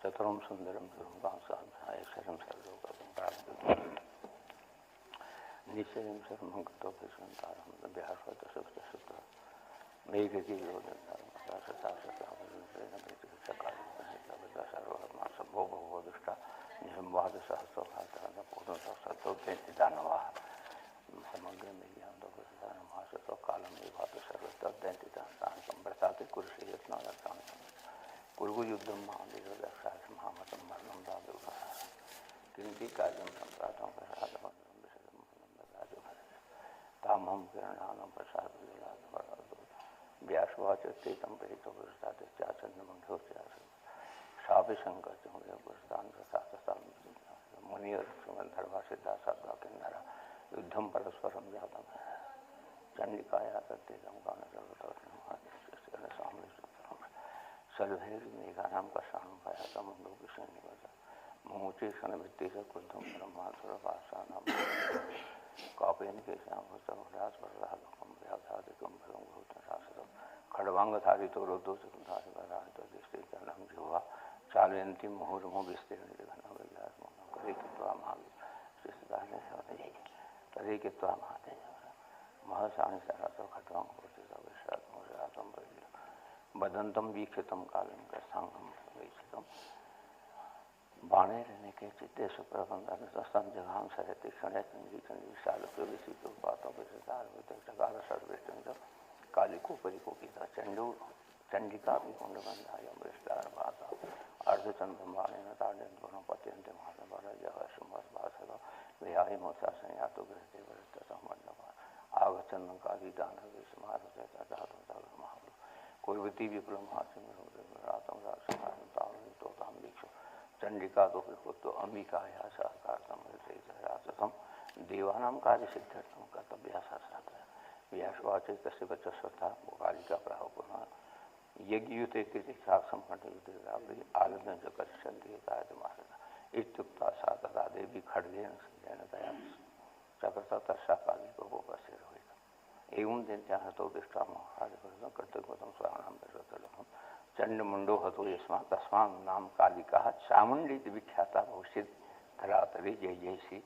चतुरम सुंदरम शरम निश्चयम शर्म गतो भीषणतारम व्यासवत शुद्ध मेघकी सर्वो भगवो दुष्टा निसंवाद सहस्रोदानवा समग्र मेघ्यासो कालम भात सर्वतम प्रसाद कुरुषे यत्न कुरु युद्धम महादेव महामतम मरणम दादु किंति कार्यम संप्रातम प्रसाद तामहम किरणानम प्रसाद व्यासवाच तेतम परितो प्रसाद चाचन्नमंडो शापि शंकर पुरस्तान प्रसाद मुनि सुगंधर्वा सिद्धा सद्वा किन्नर युद्धम परस्परम जातम चंडिकाया तत्तेजम गान सर्वैर मेघानाम का शाणु पाया था मुंडो विषय निवास मुमुचे क्षण वृत्ति से क्रुद्धम ब्रह्मासुर पाशानाम कापेन के श्याम भ्रास प्रसादकम व्याधादिकम भलम भूतम शासकम खड़वांग धारितो रोधो सुधारि वराहितो दृष्टि कर्णम जिह्वा चालयन्ति मुहुर्मुहुः विस्तीर्ण जघन विलास करे कित्वा महाविष्टाने करे कित्वा महादेव महसानि सरासो खड़वांग भूतितो विश्रातम विश्रातम बदंतम वीक्षितम कालम का सांगम वीक्षितम बाणे रहने के चित्ते सुप्रबंधन सस्तम जघाम सरति क्षण चंदी चंदी साल प्रवेशी तो बातों पर सितार होते चकार सर्वेष्ट कालिको परिकोपिता चंडू चंडिका भी कुंड बंधाय अमृष्टार बाता अर्धचंद्र बाणे न ताड़न दोनों पत्यंत महासभा जगह सुमस भाषा विहाई मोसा संयातो गृहते वृत्त मंडप आगचंदन का भी दान विस्मार होता जाता महाबल कुर्वती विपुलम हास्यम चंडिका तो तो अंबिकाया सहकारतम राजसम देवानाम कार्य सिद्ध्यर्थम कर्तव्यासास्त्र व्यासवाचे तस्य बचस्वता कालिका प्राह पुनः यज्ञयुते कृति साक्षम कंठयुते आलम्बन च करिष्यन्ति कार्यमासः इत्युक्ता सा तदा देवी खड्गेन संजयनतया चक्रता तस्या कालिकोपस्य रोहित एवं दिन हतो दृष्टा महाराज कर्तव्यम स्वाणाम दशरथम चंडमुंडो हतो यस्मा तस्मान् नाम कालिका चामुंडी विख्याता भविष्यति धरातले जय जय श्री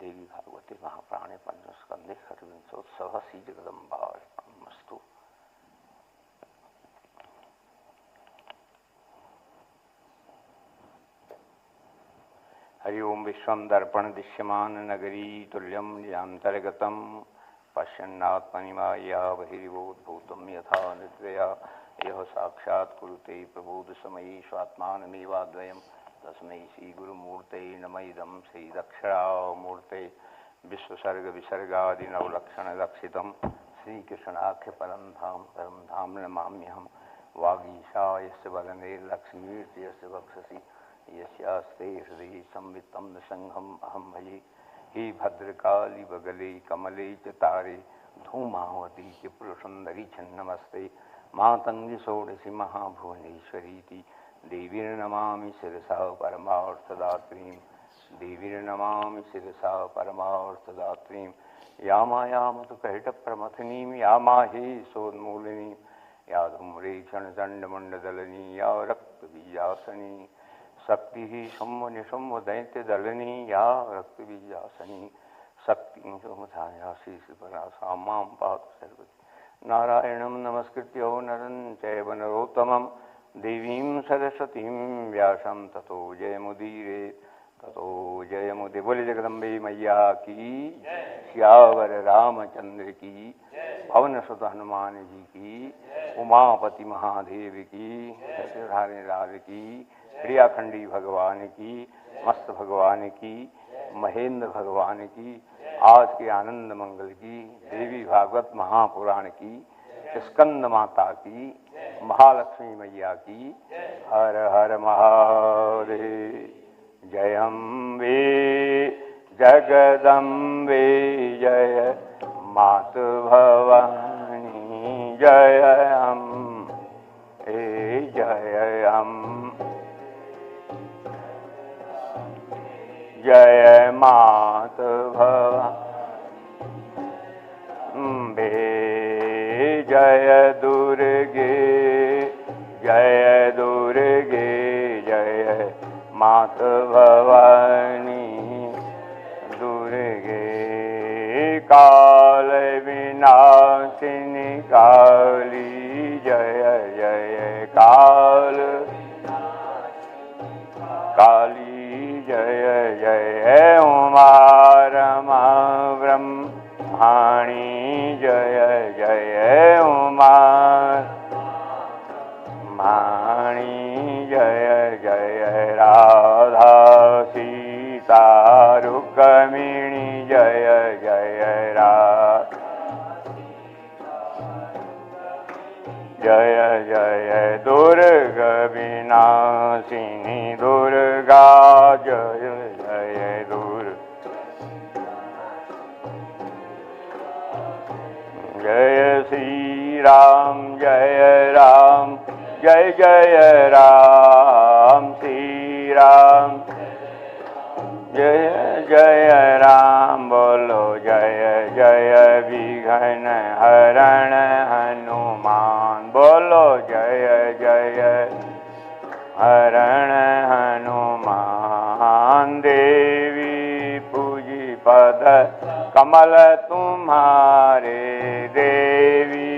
देवी भागवती महाप्राणे पंचस्कंदे खटविंशोत्सव श्री जगदम्बास्तु। हरि ओम विश्वं दर्पण दृश्यमान नगरी तुल्यं निजान्तर्गतं पश्यन्नात्मनिमाया बहिर्वोद्भूतं यथा निद्रया यह साक्षात् कुरुते प्रबोध समये स्वात्मानमेवाद्वयं तस्मै श्री गुरुमूर्ते नमः श्री दक्षिणामूर्ते विश्वसर्ग विसर्गादि नवलक्षण लक्षितं श्री कृष्णाख्य परम धाम नमाम्यहं वागीशा यस्य वदने लक्ष्मीर्ति यस्य वक्षसि यस्यास्ते हृदि संवित्तं नृसिंहम् अहं भजे हे भद्रकाली बगले कमले च तारे धूमावती त्रिपुरसुंदरी छन्नमस्ते मातंगी षोडशी महाभुवनेश्वरीति देवीर्नमामि शिरसा परमार्थदात्रीं देवीर्नमामि शिरसा परमार्थदात्रीं या मायामतु कैटप्रमथिनीं या माहेशोन्मूलिनीं या धूम्रेक्षणचण्डमुण्डदलिनी या रक्तबीजासनी शक्ति संवनिशंवदैत्यदलिनी या रक्तबीजासनी शक्ति सुमथाया श्रीपरासा मां पातु सर्वदा नारायणं नमस्कृत्य नरं चैव नरोत्तमं देवीं सरस्वतीं व्यासं ततो जयमुदीरे ततो जयमुदे। बोले जगदम्बे मैया की श्यावर रामचंद्र की पवन सुत हनुमान जी की उमापति महादेव की सत्यधारी लाल की प्रियाखंडी भगवान की मस्त भगवान की महेंद्र भगवान की आज के आनंद मंगल की देवी भागवत महापुराण की स्कंद माता की महालक्ष्मी मैया की हर हर महादेव। जय अम्बे जगदम्बे जय मातु भवानी जय अम्बे जय अम्बे जय मातु भवानी जय दुर्गे जय दुर्गे जय मात भवानी दुर्गे काल विनाशिनी काली जय जय काल काली जय जय उमा रमा ब्रह्माणी जय जय उमा माणी जय जय राधा सीता रुक्मिणी जय जय जय जय दुर्गा विनाशिनी दुर्गा जय जय जय श्री राम जय राम जय जय राम श्री राम जय जय राम बोलो जय जय विघ्न हरण हनुमान बोलो जय जय हरण हनुमान देवी पूजी पद कमल तुम्हारे देवी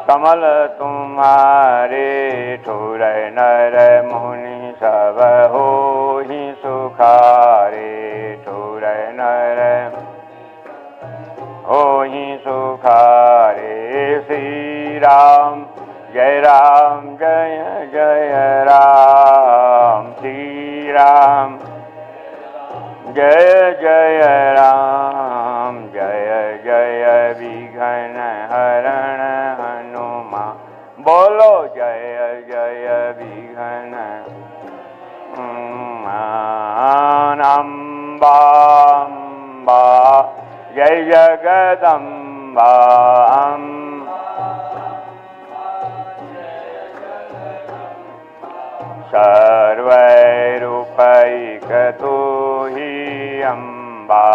कमल तुम्हारे ठुर नर मुनि सब हो ही सुखारे ठुर नर हो ही सुखारे श्री राम जय जय राम श्री राम जय जय राम जय जय विघ्न हरण हनुमान बोलो जय जय विघ्न अम्बा अम्बा जय जगदम्बा सर्वैरूपैक तू ही अम्बा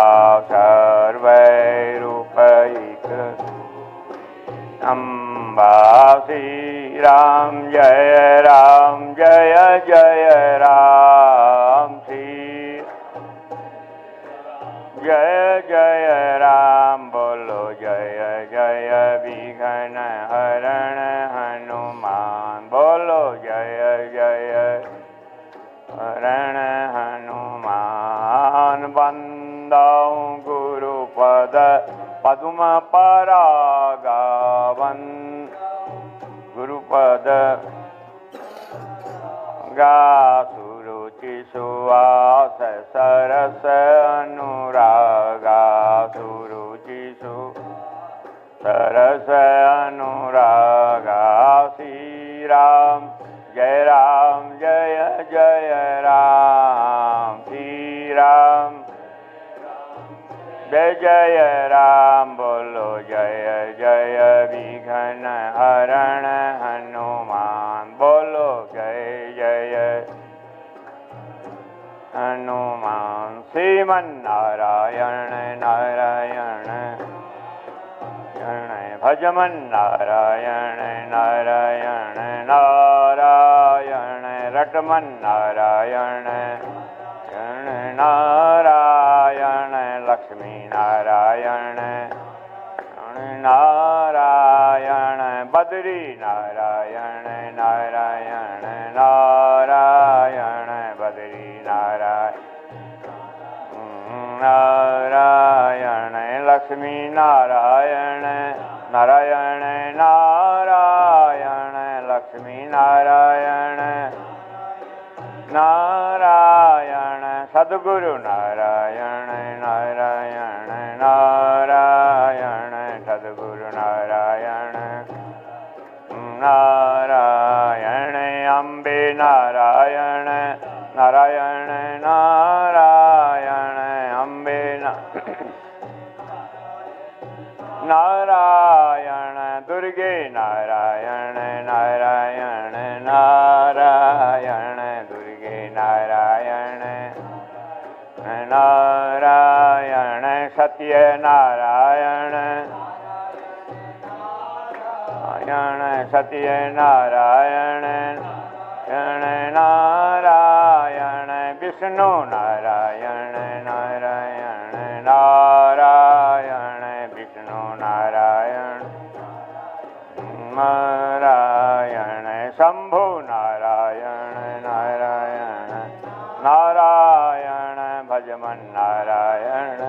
सर्वैरूपैक अम्बा श्री राम जय जय राम श्री जय जय राम बोलो जय जय विघ्न हरण हनुमान बोलो जय जय हरण हनुमान वंदौ गुरुपद पद्म परागावन गुरुपद गा सुरुचि सुवास सरस अनुरागा सुरुचि सु सरस अनुरागा श्री राम जय जय राम श्री राम जय जय राम बोलो जय जय विघ्न हरण हनुमान बोलो जय जय हनुमान श्रीमन्नारायण नारायण भजमन नारायण नारायण नारायण रटमन नारायण नारायण लक्ष्मी नारायण नारायण बद्री नारायण नारायण नारायण बद्री नारायण नारायण लक्ष्मी नारायण नारायण नारायण लक्ष्मी नारायण नारायण सद्गुरु नारायण नारायण नारायण सद्गुरु नारायण नारायण अम्बे नारायण नारायण नारायण अम्बे नारायण दुर्गे नारायण नारायण नारायण दुर्गे नारायण नारायण सत्य नारायण नारायण सत्य नारायण नारायण विष्णु नारायण नारायण नारायण विष्णु नारायण नारायण शंभु नारायण नारायण नारायण भजमन नारायण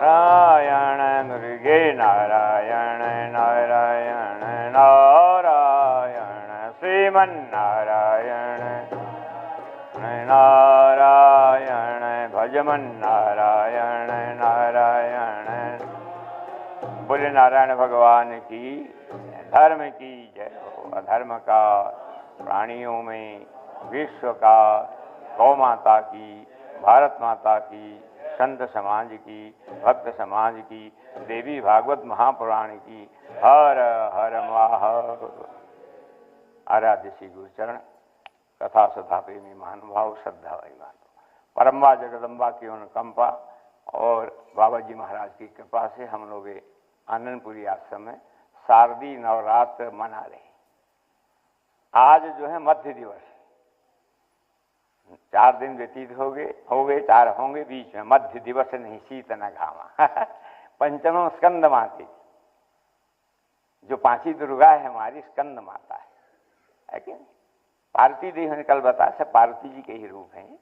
नारायण मुर्गे नारायण नारायण नारायण श्रीमन नारायण नारायण भजमन नारायण नारायण। बोले नारायण भगवान की धर्म की जय हो। अधर्म का प्राणियों में, विश्व का, गौ माता की, भारत माता की, संत समाज की, भक्त समाज की, देवी भागवत महापुराण की हर हर महा। आराध्य श्री गुरुचरण कथा सदा प्रेमी महानुभाव श्रद्धा भाईवान, परम्बा जगदम्बा की अनुकंपा और बाबा जी महाराज की कृपा से हम लोग आनंदपुरी आश्रम में शारदीय नवरात्र मना रहे हैं। आज जो है मध्य दिवस, 4 दिन व्यतीत हो गए 4 होंगे, बीच में मध्य दिवस नहीं, शीत न घामा। पंचमों स्कंद माते, जो 5ही दुर्गा है हमारी स्कंद माता है कि नहीं? पार्वती देवी ने कल बताया सब पार्वती जी के ही रूप हैं।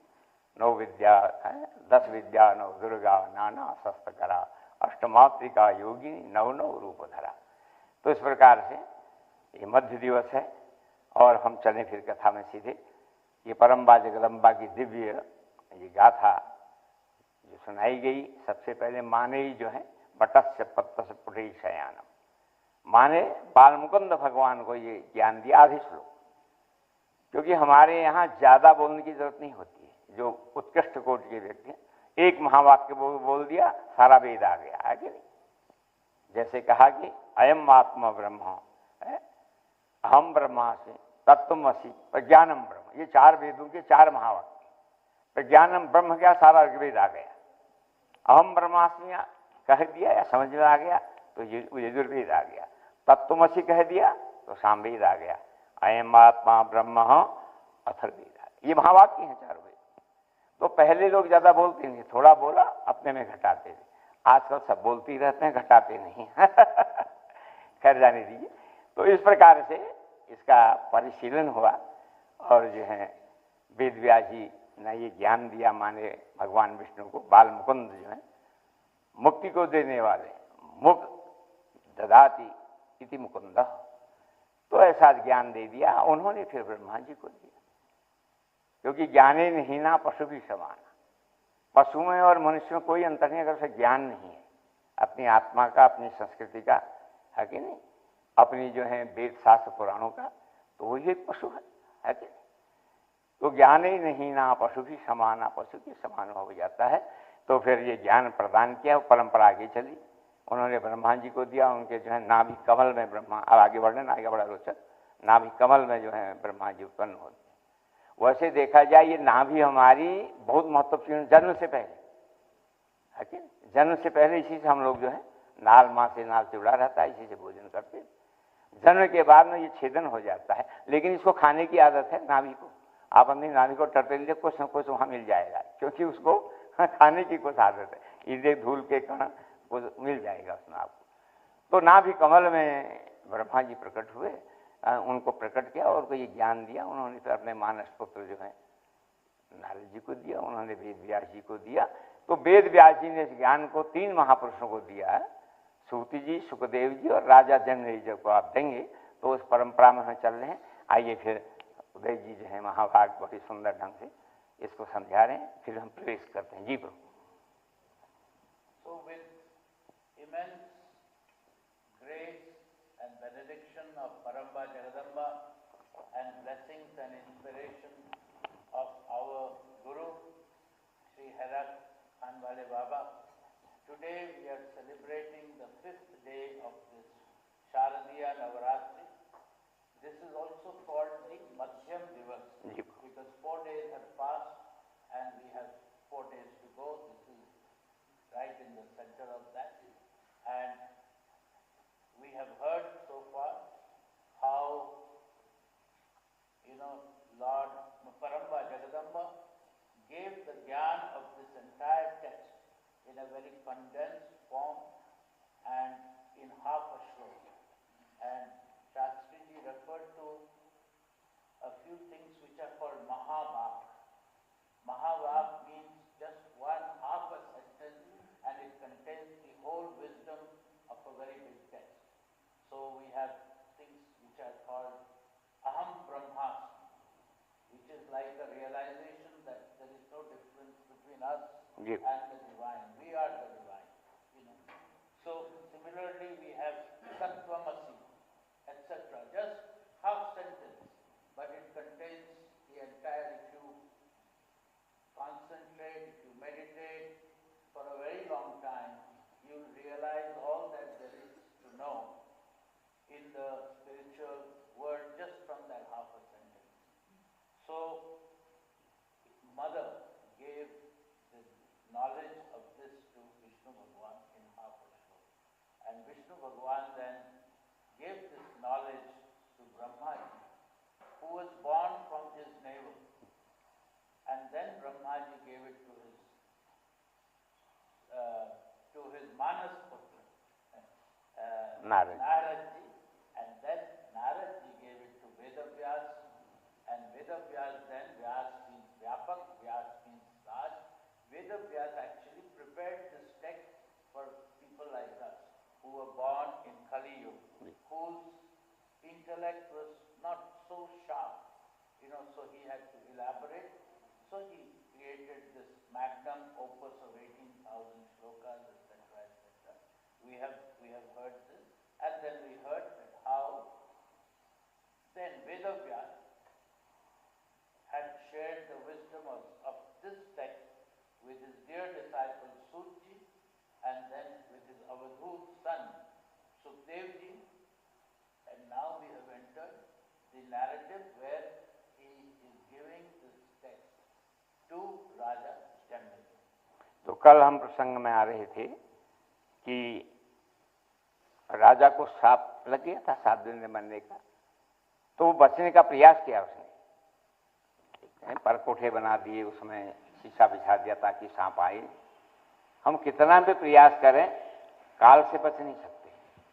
9 विद्या है, 10 विद्या 9 दुर्गा, नाना शस्त्र करा, अष्टमात्रिका योगिनी 9 रूप धरा। तो इस प्रकार से ये मध्य दिवस है और हम चले फिर कथा में सीधे। ये परम्बा जगदम्बा की दिव्य ये गाथा जो सुनाई गई, सबसे पहले माने ही जो है बटस्य पत्तस्य पुटे शयानम, माने बालमुकुंद भगवान को ये ज्ञान दिया आधि श्लोक। क्योंकि हमारे यहाँ ज्यादा बोलने की जरूरत नहीं होती है, जो उत्कृष्ट कोटि के व्यक्ति हैं, एक महावाक्य बोल दिया सारा वेद आ गया है कि नहीं? जैसे कहा कि अयम आत्मा ब्रह्म है, अहम ब्रह्मास्मि, तत्त्वमसि, प्रज्ञानम ब्रह्म, ये 4 वेदों के 4 महावाक्य। प्रज्ञानम ब्रह्म क्या, सारा ऋग्वेद आ गया। अहम ब्रह्मास्मि कह दिया या समझ में आ गया तो यजुर्वेद आ गया। तत्त्वमसि कह दिया तो सामवेद आ गया। अयम आत्मा ब्रह्म अथर्ववेद आ गया। ये महावाक्य हैं 4 वेद। तो पहले लोग ज्यादा बोलते नहीं, थोड़ा बोला अपने में घटाते थे। आजकल सब बोलते ही रहते हैं, घटाते नहीं। खैर जाने दीजिए। तो इस प्रकार से इसका परिशीलन हुआ और जो है वेद व्यास जी ने ये ज्ञान दिया, माने भगवान विष्णु को बाल मुकुंद जो है मुक्ति को देने वाले, मुक्त ददाति इति मुकुंद, तो ऐसा ज्ञान दे दिया उन्होंने। फिर ब्रह्मा जी को दिया, क्योंकि ज्ञाने नहीं ना पशु भी समान। पशु में और मनुष्य में कोई अंतर नहीं अगर उसे ज्ञान नहीं है अपनी आत्मा का, अपनी संस्कृति का, है कि नहीं, अपनी जो है वेद शास्त्र पुराणों का, तो वही एक पशु है कि नहीं? तो ज्ञान ही नहीं ना पशु भी समाना, पशु के समान हो जाता है। तो फिर ये ज्ञान प्रदान किया, परंपरा आगे चली, उन्होंने ब्रह्मा जी को दिया। उनके जो है नाभि कमल में ब्रह्मा, अब आगे वर्णन आएगा बड़ा रोचक, नाभि कमल में जो है ब्रह्मा जी उत्पन्न होते हैं। वैसे देखा जाए ये नाभि हमारी बहुत महत्वपूर्ण, जन्म से पहले है कि जन्म से पहले इसी से हम लोग जो है नाल माँ से नाल जुड़ा रहता है, इसी से भोजन करते हैं। जन्म के बाद में ये छेदन हो जाता है, लेकिन इसको खाने की आदत है नाभि को। आप अपनी नाभि को टटोल लीजिए, कुछ न कुछ वहाँ मिल जाएगा, क्योंकि उसको खाने की कुछ आदत है। इधे धूल के कण कुछ मिल जाएगा उसमें आपको। तो नाभि कमल में ब्रह्मा जी प्रकट हुए, उनको प्रकट किया और उनको ये ज्ञान दिया। उन्होंने फिर अपने मानस पुत्र जो है नारद जी को दिया, उन्होंने वेद व्यास जी को दिया। तो वेद व्यास जी ने इस ज्ञान को 3 महापुरुषों को दिया है, सूति जी, सुखदेव जी और राजा जनमेजय जी को आप देंगे। तो उस परंपरा में हम चल रहे हैं। आइए फिर उदय जी जो है महाभाग बहुत ही सुंदर ढंग से इसको समझा रहे हैं, फिर हम प्रवेश करते हैं। जी प्रभु। So with immense grace and benediction of Paramba Jagadamba and blessings and inspiration of our Guru, Sri Herat Khanwale Baba, today we are celebrating the 5th day of this Sharadiya Navaratri. This is also called the Madhyam Divas, because 4 days have passed and we have 4 days to go. This is right in the center of that. And we have heard so far how, Lord Paramba Jagadamba gave the Gyan of this entire text in a very condensed form and in half a shloka. And Shastriji referred to a few things which are called Mahavak. Mahavak means just one half a sentence and it contains the whole wisdom of a very big text. So we have things which are called Aham Brahmasmi, which is like a realization that there is no difference between us and the divine. We are the divine. So similarly we have Sattvamasi, etc. Just half sentence, but it contains the entire. If you concentrate, if you meditate for a very long time, you will realize all that there is to know in the spiritual world just from that half a sentence. So, Mother gave the knowledge of this to Vishnu Bhagwan in half a shloka. And Vishnu Bhagwan then gave this knowledge to Brahmaji, who was born from his navel. And then Brahmaji gave it to his Manas Putra, Naradji, and then Naradji gave it to Vedavyas, and Vedavyas then, Vyas means Vyapak, Vyas means Raj. Vedavyas actually prepared this text for people like us, who were born in Kali Yuga, whose intellect was not so sharp, so he had to elaborate. So he created this magnum opus of 18,000 shlokas, etc., etc. We have heard this, and then we heard that how then Vedavyas had shared the wisdom of this text with his dear disciple Sutji, and then with his Avadhut son Sukdevji, and now we have entered the narrative where he is giving this text to Raja Janmati. तो कल हम प्रसंग में आ रहे थे कि राजा को श्राप लग गया था 7 दिन में मरने का, तो वो बचने का प्रयास किया उसने, परकोठे बना दिए, उसमें शीशा बिछा दिया ताकि सांप आए। हम कितना भी प्रयास करें काल से बच नहीं सकते।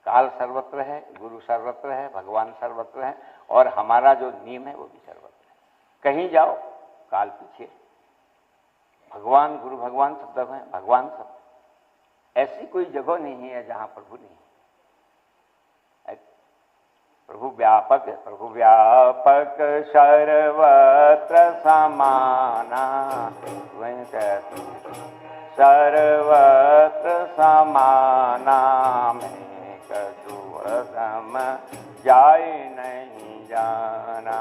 काल सर्वत्र है, गुरु सर्वत्र है, भगवान सर्वत्र है, और हमारा जो नियम है वो भी सर्वत्र है। कहीं जाओ काल पीछे, भगवान गुरु भगवान सब जगह है, भगवान सब, ऐसी कोई जगह नहीं है जहां प्रभु नहीं है। प्रभु व्यापक है, प्रभु व्यापक सर्वत्र समाना, वही कहते सर्वत्र समाना, मैं कछुअधम जाय नहीं जाना।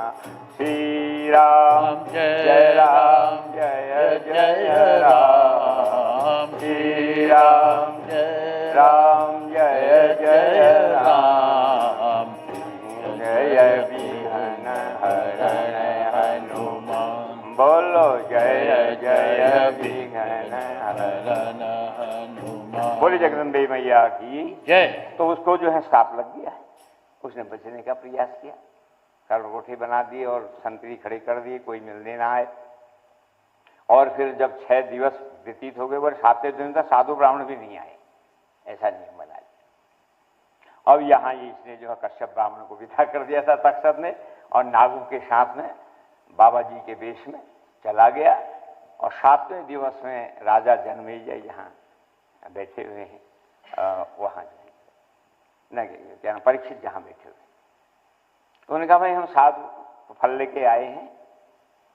श्री राम जय राम जय जय राम, श्री राम जय राम जय जय राम, जय विघ्न हरण हनुमान, बोलो जय जय विघ्न हरण हनुमान। बोले जगदम्बे मैया की जय। तो उसको जो है श्राप लग गया है, उसने बचने का प्रयास किया, करवोटी बना दी और संतरी खड़े कर दिए, कोई मिलने ना आए। और फिर जब 6 दिवस व्यतीत हो गए, और 7वें दिन तक साधु ब्राह्मण भी नहीं आए, ऐसा नियम बना दिया। अब यहाँ ये इसने जो है कश्यप ब्राह्मण को विदा कर दिया था तक्षक ने, और नागों के साथ में बाबा जी के वेश में चला गया। और 7वें दिवस में राजा जनमेजय यहाँ बैठे हुए हैं, वहाँ क्या परीक्षित जहाँ बैठे हुए। तो उन्होंने कहा भाई हम साधु फल लेके आए हैं,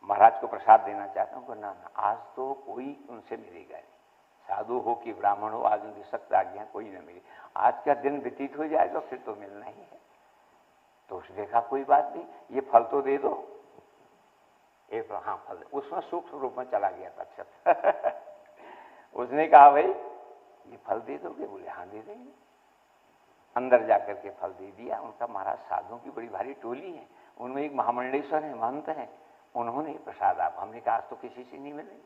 महाराज को प्रसाद देना चाहता हूँ। ना ना, आज तो कोई उनसे मिलेगा नहीं, साधु हो कि ब्राह्मण हो, आज उनकी सख्त आज्ञा कोई न मिले। आज का दिन व्यतीत हो जाएगा फिर तो मिलना ही है। तो उसने देखा कोई बात नहीं, ये फल तो दे दो। एक हाँ फल, उसमें सूक्ष्म रूप में चला गया तक्षक। उसने कहा भाई ये फल दे दोगे? बोले हाँ दे देंगे। अंदर जाकर के फल दे दिया। उनका महाराज साधुओं की बड़ी भारी टोली है, उनमें एक महामंडलेश्वर है, महंत है, उन्होंने ये प्रसाद आप, हमने कहा आज तो किसी से नहीं मिलेंगे,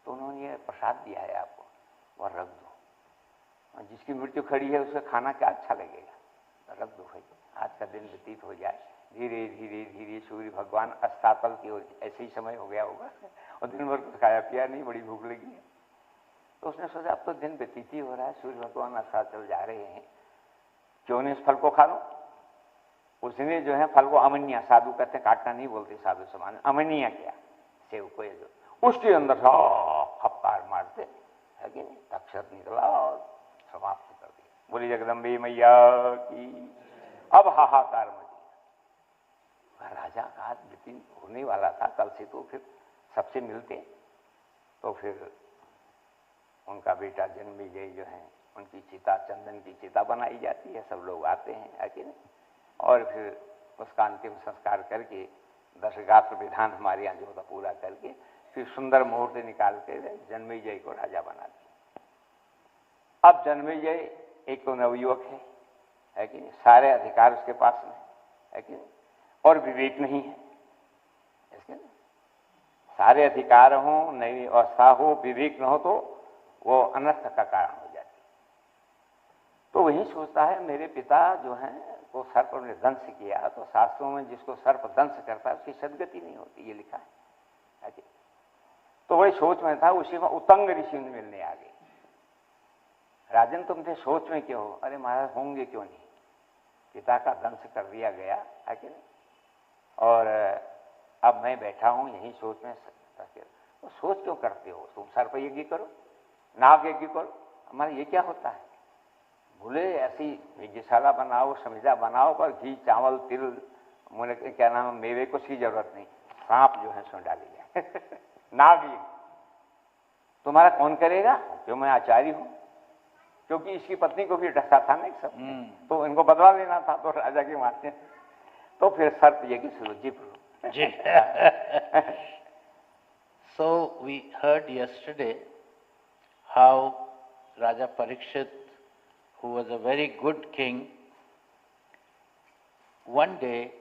तो उन्होंने ये प्रसाद दिया है आपको, और रख दो। जिसकी मृत्यु खड़ी है उसका खाना क्या अच्छा लगेगा, रख दो भाई, आज का दिन व्यतीत हो जाए। धीरे धीरे धीरे सूर्य भगवान अस्ताचल की ओर, ऐसे ही समय हो गया होगा और दिन भर कुछ खाया पिया नहीं, बड़ी भूख लगी है। तो उसने सोचा अब तो दिन व्यतीत ही हो रहा है, सूर्य भगवान अस्ताचल जा रहे हैं, क्यों नहीं इस फल को खा लो। उसने जो है फल को अमनिया, साधु कहते हैं, काटना नहीं बोलते साधु समान, अमनिया किया सेव को, जो उसके अंदर फपकार मारते है कि नहीं, तक्षक निकला और समाप्त कर दिया। बोली जगदम्बे मैया की। अब हाहाकार मची। राजा का हाथ व्यतीत होने वाला था कल से, तो फिर सबसे मिलते, तो फिर उनका बेटा जन्मेजय जो है, उनकी चिता, चंदन की चिता बनाई जाती है, सब लोग आते हैं कि नहीं, और फिर उसका अंतिम संस्कार करके दशगात्र विधान हमारे यहाँ जो होता पूरा करके फिर सुंदर मुहूर्त निकाल के जन्मेजय को राजा बना दिया। अब जन्मेजय एक तो नवयुवक है कि नहीं, सारे अधिकार उसके पास में है कि नहीं, और विवेक नहीं है इसके नहीं। सारे अधिकार हो, नई अवस्था हो, विवेक न हो तो वो अनर्थ का कारण हो जाती। तो वही सोचता है मेरे पिता जो हैं वो सर्प ने दंश किया, तो शास्त्रों में जिसको सर्प दंश करता है उसकी सदगति नहीं होती, ये लिखा है कि? तो वही सोच में था, उसी में उतंग ऋषि मिलने आ गए। राजन तुम थे सोच में क्यों हो? अरे महाराज होंगे क्यों नहीं, पिता का दंश कर दिया गया है कि नहीं, और अब मैं बैठा हूं यही सोच में। तो सोच क्यों करते हो, तुम सर्प यज्ञ करो, नाग यज्ञ करो, हमारा ये क्या होता है? बोले ऐसी यज्ञशाला बनाओ, समिधा बनाओ, पर घी चावल तिल मुने क्या नाम मेवे कुछ की जरूरत नहीं, सांप जो है सो डाली जाए नाग यज्ञ तुम्हारा कौन करेगा? क्यों मैं आचार्य हूं, क्योंकि इसकी पत्नी को भी डसा था ना सब, तो इनको बदला लेना था, तो राजा के माध्यम तो फिर सर्प यज्ञ शुरू जी। So we heard yesterday how Raja Parikshit, who was a very good king, one day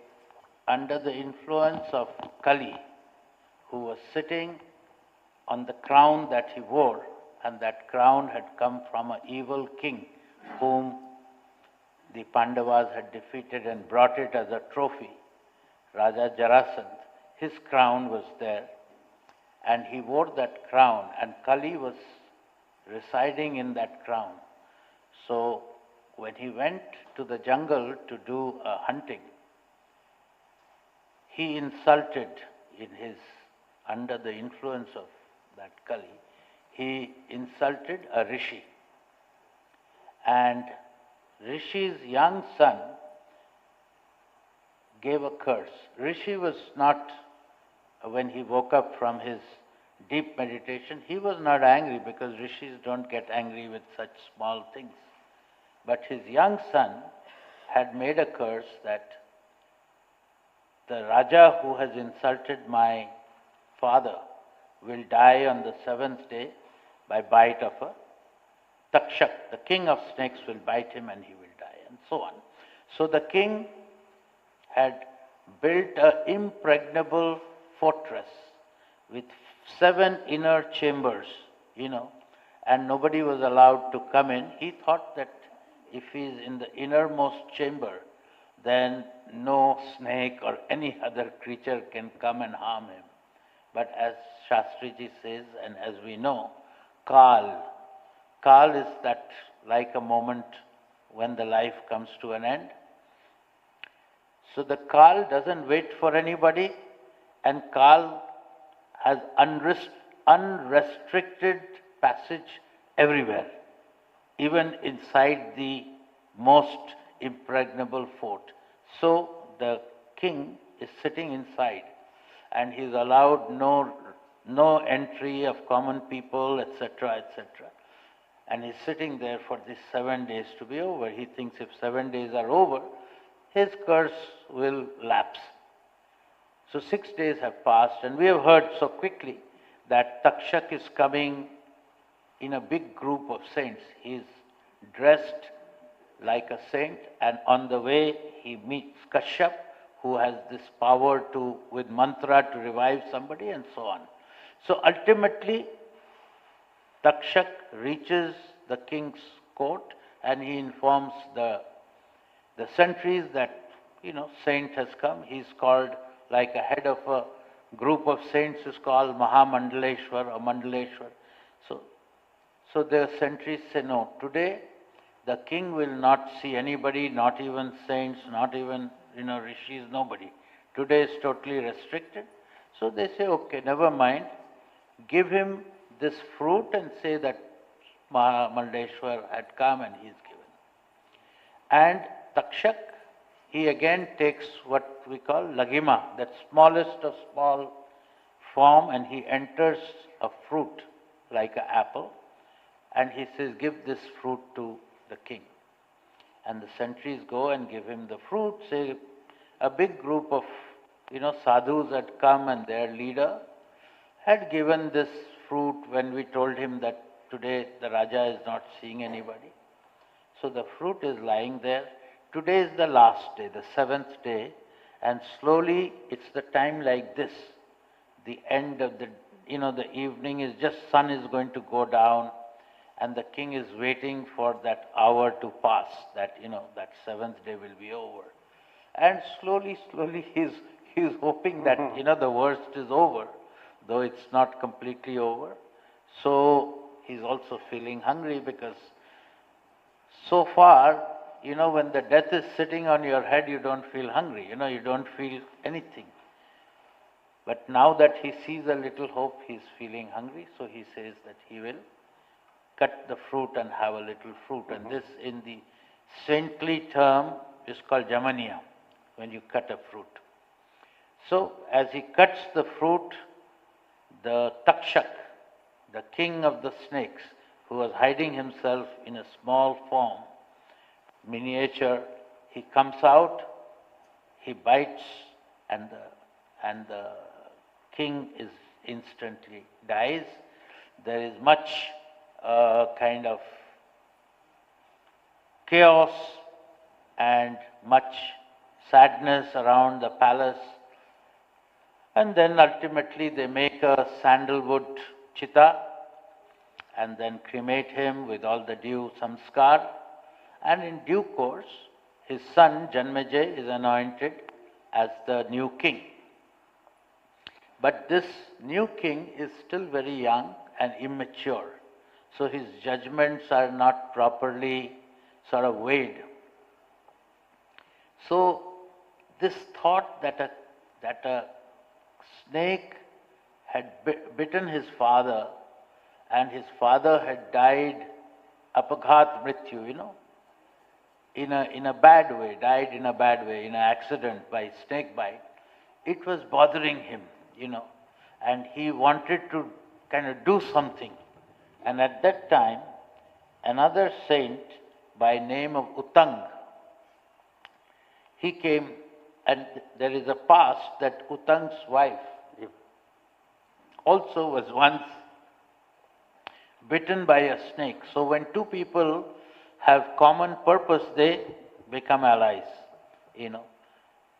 under the influence of Kali, who was sitting on the crown that he wore, and that crown had come from an evil king whom the Pandavas had defeated and brought it as a trophy, Raja Jarasandha. His crown was there, and he wore that crown, and Kali was residing in that crown. So when he went to the jungle to do a hunting, he insulted under the influence of that Kali, he insulted a rishi. And Rishi's young son gave a curse. Rishi was not, when he woke up from his deep meditation, he was not angry, because rishis don't get angry with such small things. But his young son had made a curse that the Raja who has insulted my father will die on the 7th day by bite of a takshak. The king of snakes will bite him and he will die, and so on. So the king had built an impregnable fortress with 7 inner chambers, and nobody was allowed to come in. He thought that if he is in the innermost chamber, then no snake or any other creature can come and harm him. But as Shastriji says, and as we know, Kal is that like a moment when the life comes to an end. So the Kal doesn't wait for anybody, and Kal has unrestricted passage everywhere, even inside the most impregnable fort. So the king is sitting inside, and he is allowed no entry of common people, etc., etc. And he is sitting there for these 7 days to be over. He thinks if 7 days are over, his curse will lapse. So 6 days have passed, and we have heard so quickly that Takshak is coming in a big group of saints. He is dressed like a saint, and on the way he meets Kashyap, who has this power to, with mantra, to revive somebody, and so on. So ultimately, Takshak reaches the king's court, and he informs the sentries that, saint has come. He's called like a head of a group of saints is called Mahamandaleshwar or Mandaleshwar. So the sentries say, no, today the king will not see anybody, not even saints, not even, rishis, nobody. Today is totally restricted. So they say, okay, never mind. Give him this fruit and say that Mahamandaleshwar had come and he's given. And Takshak, he again takes what we call Lagima, that smallest of small form, and he enters a fruit like an apple, and he says, give this fruit to the king. And the sentries go and give him the fruit. Say, a big group of, sadhus had come, and their leader had given this fruit when we told him that today the Raja is not seeing anybody. So the fruit is lying there. Today is the last day, the 7th day, and slowly it's the time like this. The end of the evening is just, sun is going to go down, and the king is waiting for that hour to pass, that 7th day will be over. And slowly he's hoping that, the worst is over, though it's not completely over. So he's also feeling hungry because so far, when the death is sitting on your head, you don't feel hungry, you don't feel anything. But now that he sees a little hope, he's feeling hungry, so he says that he will cut the fruit and have a little fruit. And this, in the saintly term, is called jamaniya, when you cut a fruit. So, as he cuts the fruit, the Takshak, the king of the snakes, who was hiding himself in a small form, miniature, he comes out, he bites, and the king is instantly dies. There is much kind of chaos and much sadness around the palace. And then ultimately they make a sandalwood chitta and then cremate him with all the due samskar. And in due course, his son Janmejay is anointed as the new king. But this new king is still very young and immature, so his judgments are not properly sort of weighed. So this thought that a snake had bitten his father, and his father had died apaghat mrityu, in a bad way, died in a bad way, in an accident by snake bite, it was bothering him, and he wanted to kind of do something. And at that time, another saint by name of Utang, he came, and there is a past that Utang's wife also was once bitten by a snake. So when two people have common purpose, they become allies,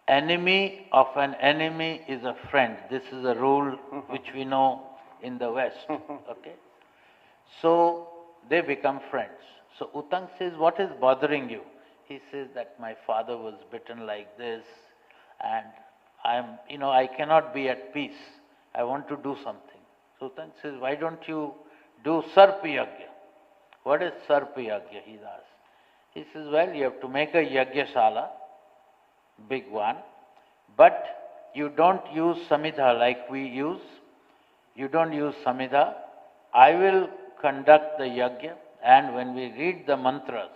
Enemy of an enemy is a friend. This is a rule which we know in the West, okay? So they become friends. So Utang says, what is bothering you? He says that my father was bitten like this, and I cannot be at peace. I want to do something. So Utang says, why don't you do Sarpa Yagya? What is Sarpa Yagya, he asks. He says, well, you have to make a Yagyasala, big one, but you don't use Samhita like we use. You don't use Samhita. I will conduct the Yagya, and when we read the mantras,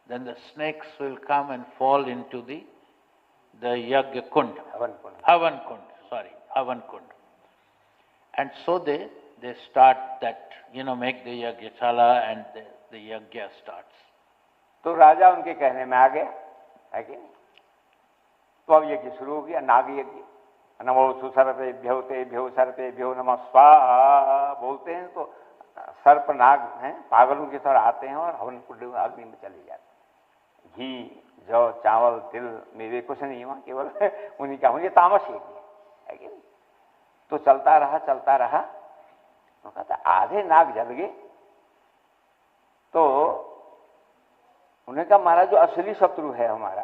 then the snakes will come and fall into the Yagya Kund. Havan Kund. And so they start that, make the Yagyasala, and the Yagya starts. तो राजा उनके कहने में आ गया, है कि नहीं? तो अब यज्ञ शुरू हो गया, नाग यज्ञ। नमो सुसर्पेभ्यो तेभ्यो सर्पेभ्यो नमः स्वाहा बोलते हैं तो सर्प नाग हैं, पागलों की तरह आते हैं और हवन कुंड में अग्नि में चले जाते हैं। घी, जौ, चावल, तिल, मेवे कुछ नहीं हुआ, केवल उन्हीं का मुझे तामस यज्ञ, है कि नहीं? तो चलता रहा, तो कहता आधे नाग जल गए। तो उन्हें कहा महाराज जो असली शत्रु है हमारा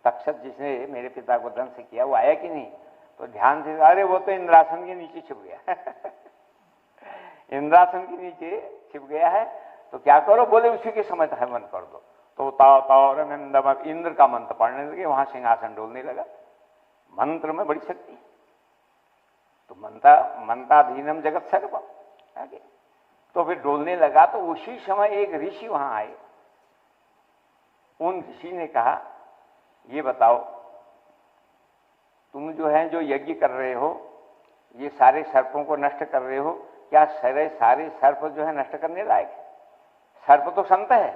तक्षक जिसने मेरे पिता को दंश किया वो आया कि नहीं? तो ध्यान से, अरे वो तो इंद्रासन के नीचे छिप गया इंद्रासन के नीचे छिप गया है, तो क्या करो? बोले उसी के समय हवन कर दो। तो ताव ताव नंदम, इंद्र का मंत्र पढ़ने लगे, वहां सिंहासन डोलने लगा। मंत्र में बड़ी शक्ति है। तो मंत्राधीनम जगत सर्वम, आगे तो फिर डोलने लगा। तो उसी समय एक ऋषि वहां आए। उन ऋषि ने कहा, ये बताओ तुम जो है जो यज्ञ कर रहे हो, ये सारे सर्पों को नष्ट कर रहे हो, क्या सारे सर्प जो है नष्ट करने लायक है? सर्प तो संत है,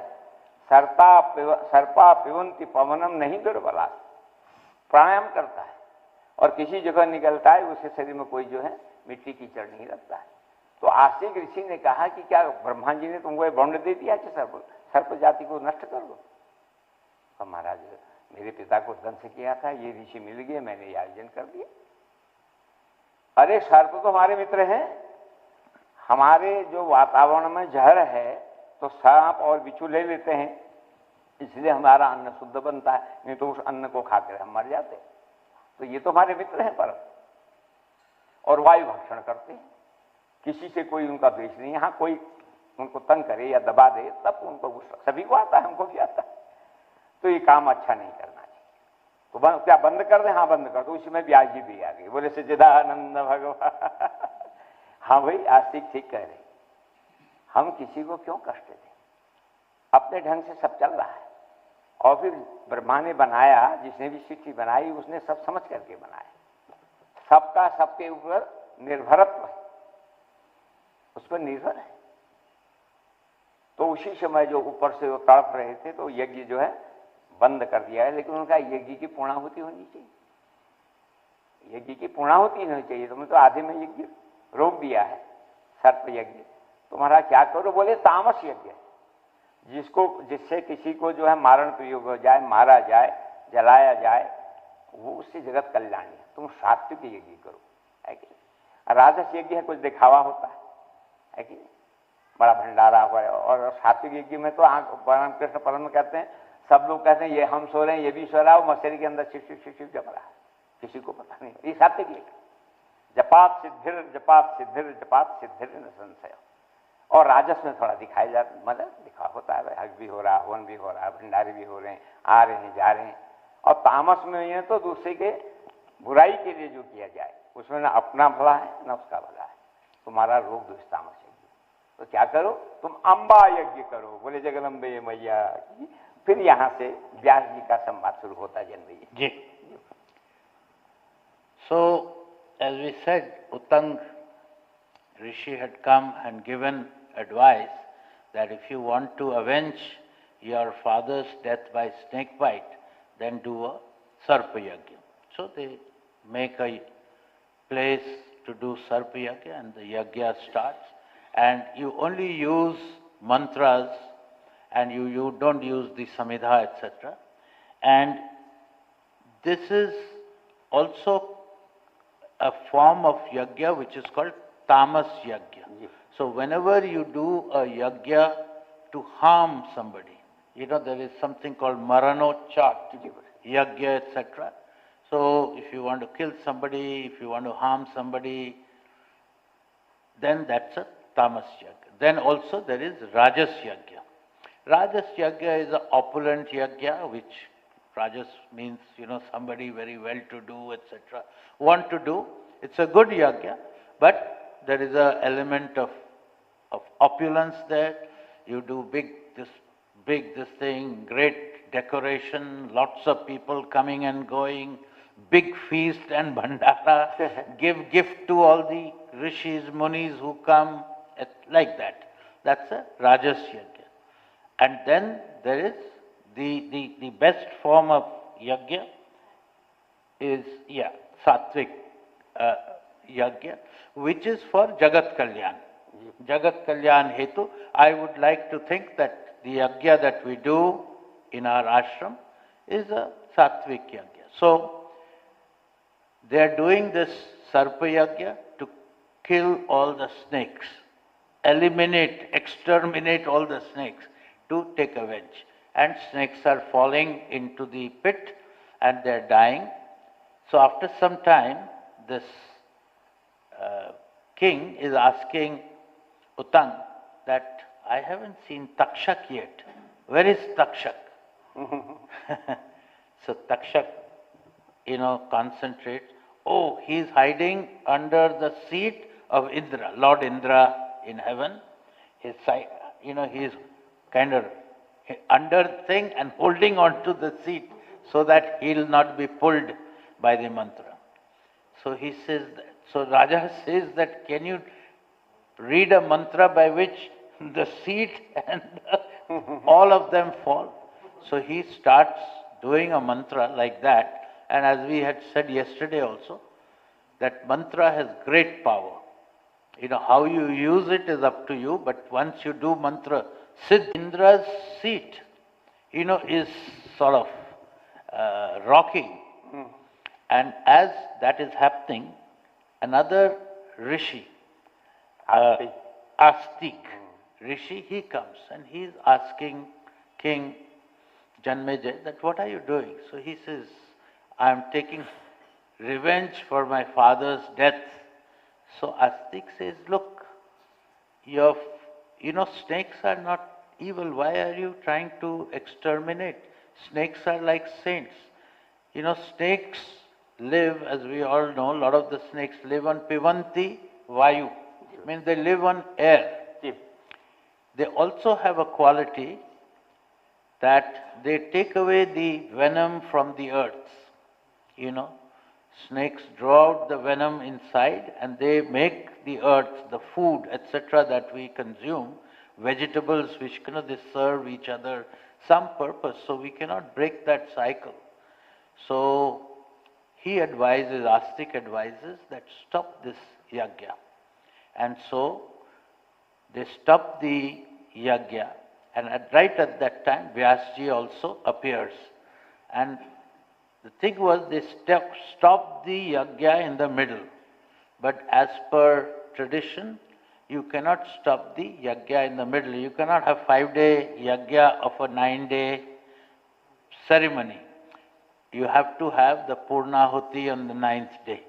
सर्पा पिबंती पवनम नहीं दुर्बला, प्राणायाम करता है और किसी जगह निकलता है उसके शरीर में कोई जो है मिट्टी कीचड़ नहीं लगता है। तो आस्तिक ऋषि ने कहा कि क्या ब्रह्मा जी ने तुमको दंड दे दिया कि सर्प जाति को नष्ट कर दो? तो महाराज मेरे पिता को दंश किया था, ये ऋषि मिल गए, मैंने ये आयोजन कर दिया। अरे सर्प तो हमारे मित्र हैं, हमारे जो वातावरण में जहर है तो सांप और बिच्छू ले लेते हैं, इसलिए हमारा अन्न शुद्ध बनता है, नहीं तो उस अन्न को खाकर हम मर जाते। तो ये तो हमारे मित्र हैं परम, और वायु भक्षण करते हैं, किसी से कोई उनका द्वेष नहीं। यहाँ कोई उनको तंग करे या दबा दे तब उनको गुस्सा, सभी को आता है, हमको भी आता है। तो ये काम अच्छा नहीं करना चाहिए। तो क्या बंद कर दे? हाँ बंद कर दो। उसी में ब्याज जी भी आ गई, बोले सच्चिदानंद भगवान हाँ भाई आस्तिक ठीक कह रहे, हम किसी को क्यों कष्ट दें? अपने ढंग से सब चल रहा है। और फिर ब्रह्मा ने बनाया, जिसने भी सृष्टि बनाई उसने सब समझ करके बनाया, सबका सबके ऊपर निर्भरत्व है, उस पर निर्भर है। तो उसी समय जो ऊपर से वो तड़प रहे थे तो यज्ञ जो है बंद कर दिया है, लेकिन उनका यज्ञ की पूर्णाहुति होनी चाहिए, यज्ञ की पूर्णाहुति होनी चाहिए। तुमने तो आधे में यज्ञ रोक दिया है, सर्प यज्ञ। तुम्हारा क्या करो? बोले तामस यज्ञ, जिससे किसी को जो है मारण प्रयोग हो जाए, मारा जाए, जलाया जाए, वो उससे जगत कल्याणी है। तुम सात्विक यज्ञ करो, है कि नहीं? राजस यज्ञ है, कुछ दिखावा होता है कि नहीं? बड़ा भंडारा हुआ है। और सात्विक यज्ञ में तो रामकृष्ण परम कहते हैं, सब लोग कहते हैं ये हम सो रहे हैं, ये भी सो रहा है, वो मशहरी के अंदर शिव शिव शिव शिव जप रहा है, किसी को पता नहीं। ये सात्विक यज्ञ, जपात सिद्धिर जपात सिद्धिर जपात सिद्धिर न संशय। और राजस में थोड़ा दिखाया जाता, मतलब दिखा होता है, हज भी हो रहा है, हवन भी हो रहा है, भंडारे भी हो रहे हैं, आ रहे हैं जा रहे हैं। और तामस में ये तो दूसरे के बुराई के लिए जो किया जाए उसमें ना अपना भला है ना उसका भला है। तुम्हारा रोग दोष तामस यज्ञ। तो क्या करो? तुम अम्बा यज्ञ करो, बोले जगदम्बे मैया की। फिर यहाँ से व्यास जी का संवाद शुरू होता है जनवरी जी। So as we said, Uttang Rishi had come and given advice that if you want to avenge your father's death by snake bite, then do a Sarpa Yajna. So they make a place to do Sarpa Yajna and the Yajna starts, and you only use mantras and you don't use the Samhita, etc. And this is also a form of Yajna which is called Tamas Yajna. So whenever you do a Yajna to harm somebody, there is something called Maranochat, Yajna, etc. So if you want to kill somebody, if you want to harm somebody, then that's a Tamas Yajna. Then also there is Rajas Yajna. Rajas Yajna is an opulent Yajna, which Rajas means, somebody very well-to-do, etc. want to do. It's a good Yajna, but there is an element of opulence there. You do this thing, great decoration, lots of people coming and going, big feast and bhandara, give gift to all the rishis, munis who come, like that. That's a Rajas Yajna. And then there is the best form of Yajna is, Sattvic Yajna, which is for Jagat Kalyan. Jagat Kalyan Hetu. I would like to think that the Yajna that we do in our ashram is a Sattvic Yajna. So, they are doing this Sarpa Yajna to kill all the snakes, eliminate, exterminate all the snakes, to take revenge. And snakes are falling into the pit, and they're dying. So after some time, this king is asking Utang that I haven't seen Takshak yet. Where is Takshak? So Takshak, concentrates. Oh, he is hiding under the seat of Indra, Lord Indra in heaven. His side, he is kind of under thing and holding on to the seat so that he will not be pulled by the mantra. So he says, so Raja says that, can you read a mantra by which the seat and all of them fall? So he starts doing a mantra like that. And as we had said yesterday also, that mantra has great power. How you use it is up to you, but once you do mantra, Siddh Indra's seat, is sort of rocking. And as that is happening, another Rishi, Astik Rishi, he comes and he is asking King Janmejay that, what are you doing? So he says, I am taking revenge for my father's death. So Astik says, look, snakes are not evil. Why are you trying to exterminate? Snakes are like saints. Snakes live, as we all know, a lot of the snakes live on Pivanti Vayu. Means they live on air. They also have a quality that they take away the venom from the earth. Snakes draw out the venom inside and they make the earth, the food, etc. that we consume, vegetables which they serve each other, some purpose. So we cannot break that cycle. So he advises, Astik advises that stop this yajna. And so they stop the yajna. And right at that time, Vyasji also appears. And the thing was, they stopped the yajna in the middle. But as per tradition, you cannot stop the yajna in the middle. You cannot have 5-day yajna of a 9-day ceremony. You have to have the Purnahuti on the 9th day.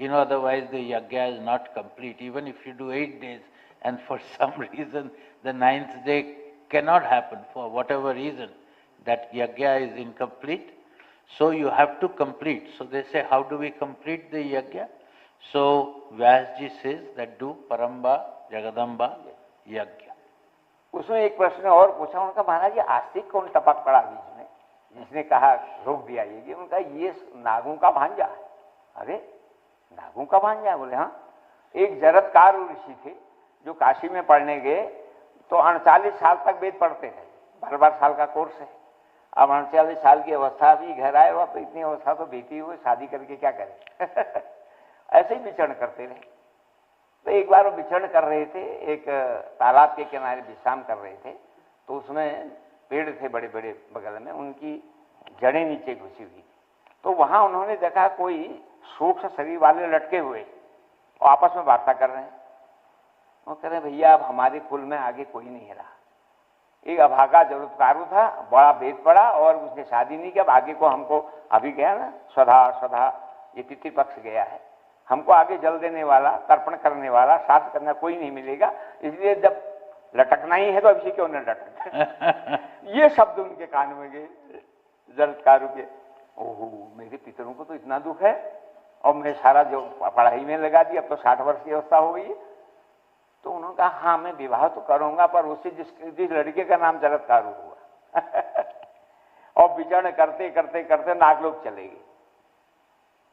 Otherwise the yajna is not complete. Even if you do 8 days and for some reason the 9th day cannot happen, for whatever reason, that yajna is incomplete. So you have to complete. So they say, how do we complete the yajna? So Vyasji says that do Paramba Jagadamba yajna. उसमें एक प्रश्न और पूछा उनका, महाराज ये आस्तिक कौन टपक पड़ा बीच में, जिसने कहा रोक दिया ये? उनका ये नागों का भांजा है। अरे नागों का भांजा है? बोले हाँ। एक जरत्कार ऋषि थे जो काशी में पढ़ने गए तो 39 साल तक वेद पढ़ते रहे, 12 साल का कोर्स है। अब 39 साल की अवस्था भी घर आए हुआ, तो इतनी अवस्था तो बीती हुई, शादी करके क्या करें? ऐसे ही विचरण करते रहे। तो एक बार वो विचरण कर रहे थे, एक तालाब के किनारे विश्राम कर रहे थे, तो उसमें पेड़ थे बड़े बड़े बगल में, उनकी जड़ें नीचे घुसी हुई। तो वहां उन्होंने देखा कोई सूक्ष्म शरीर वाले लटके हुए और आपस में वार्ता कर रहे हैं। वो कह रहे भैया अब हमारे कुल में आगे कोई नहीं रहा। एक अभागा जरूरतकारु था, बड़ा वेद पढ़ा और उसने शादी नहीं किया। अब आगे को हमको, अभी गया ना स्वधा ये तिथि पक्ष गया है, हमको आगे जल देने वाला, तर्पण करने वाला, श्राद्ध करना कोई नहीं मिलेगा, इसलिए जब लटकना ही है तो अभी क्यों न लटक। ये शब्द उनके कान में गए जरत्कारु के। ओहो, मेरे पितरों को तो इतना दुख है और मैं सारा जो पढ़ाई में लगा दी, अब तो 60 वर्ष की अवस्था हो गई। तो उन्होंने कहा हाँ मैं विवाह तो करूंगा, पर उससे जिस लड़के का नाम जरत्कारु हुआ और विचरण करते करते करते नागलोक चले गए।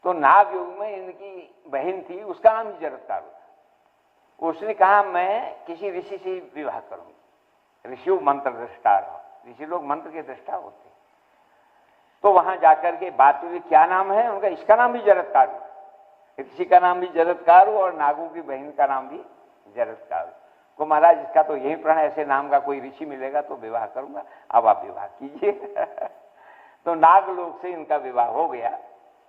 तो नाग युग में इनकी बहन थी, उसका नाम जरत्कारु था। उसने कहा मैं किसी ऋषि से विवाह करूंगी। ऋषि मंत्र दृष्टा, ऋषि लोग मंत्र के दृष्टा होते। तो वहां जाकर के बात हुई क्या नाम है उनका, इसका नाम भी जरत्कारु, ऋषि का नाम भी जरत्कारु और नागों की बहन का नाम भी जरत्कारु। को महाराज इसका तो यही प्रण है, ऐसे नाम का कोई ऋषि मिलेगा तो विवाह करूंगा, अब आप विवाह कीजिए। तो नागलोक से इनका विवाह हो गया।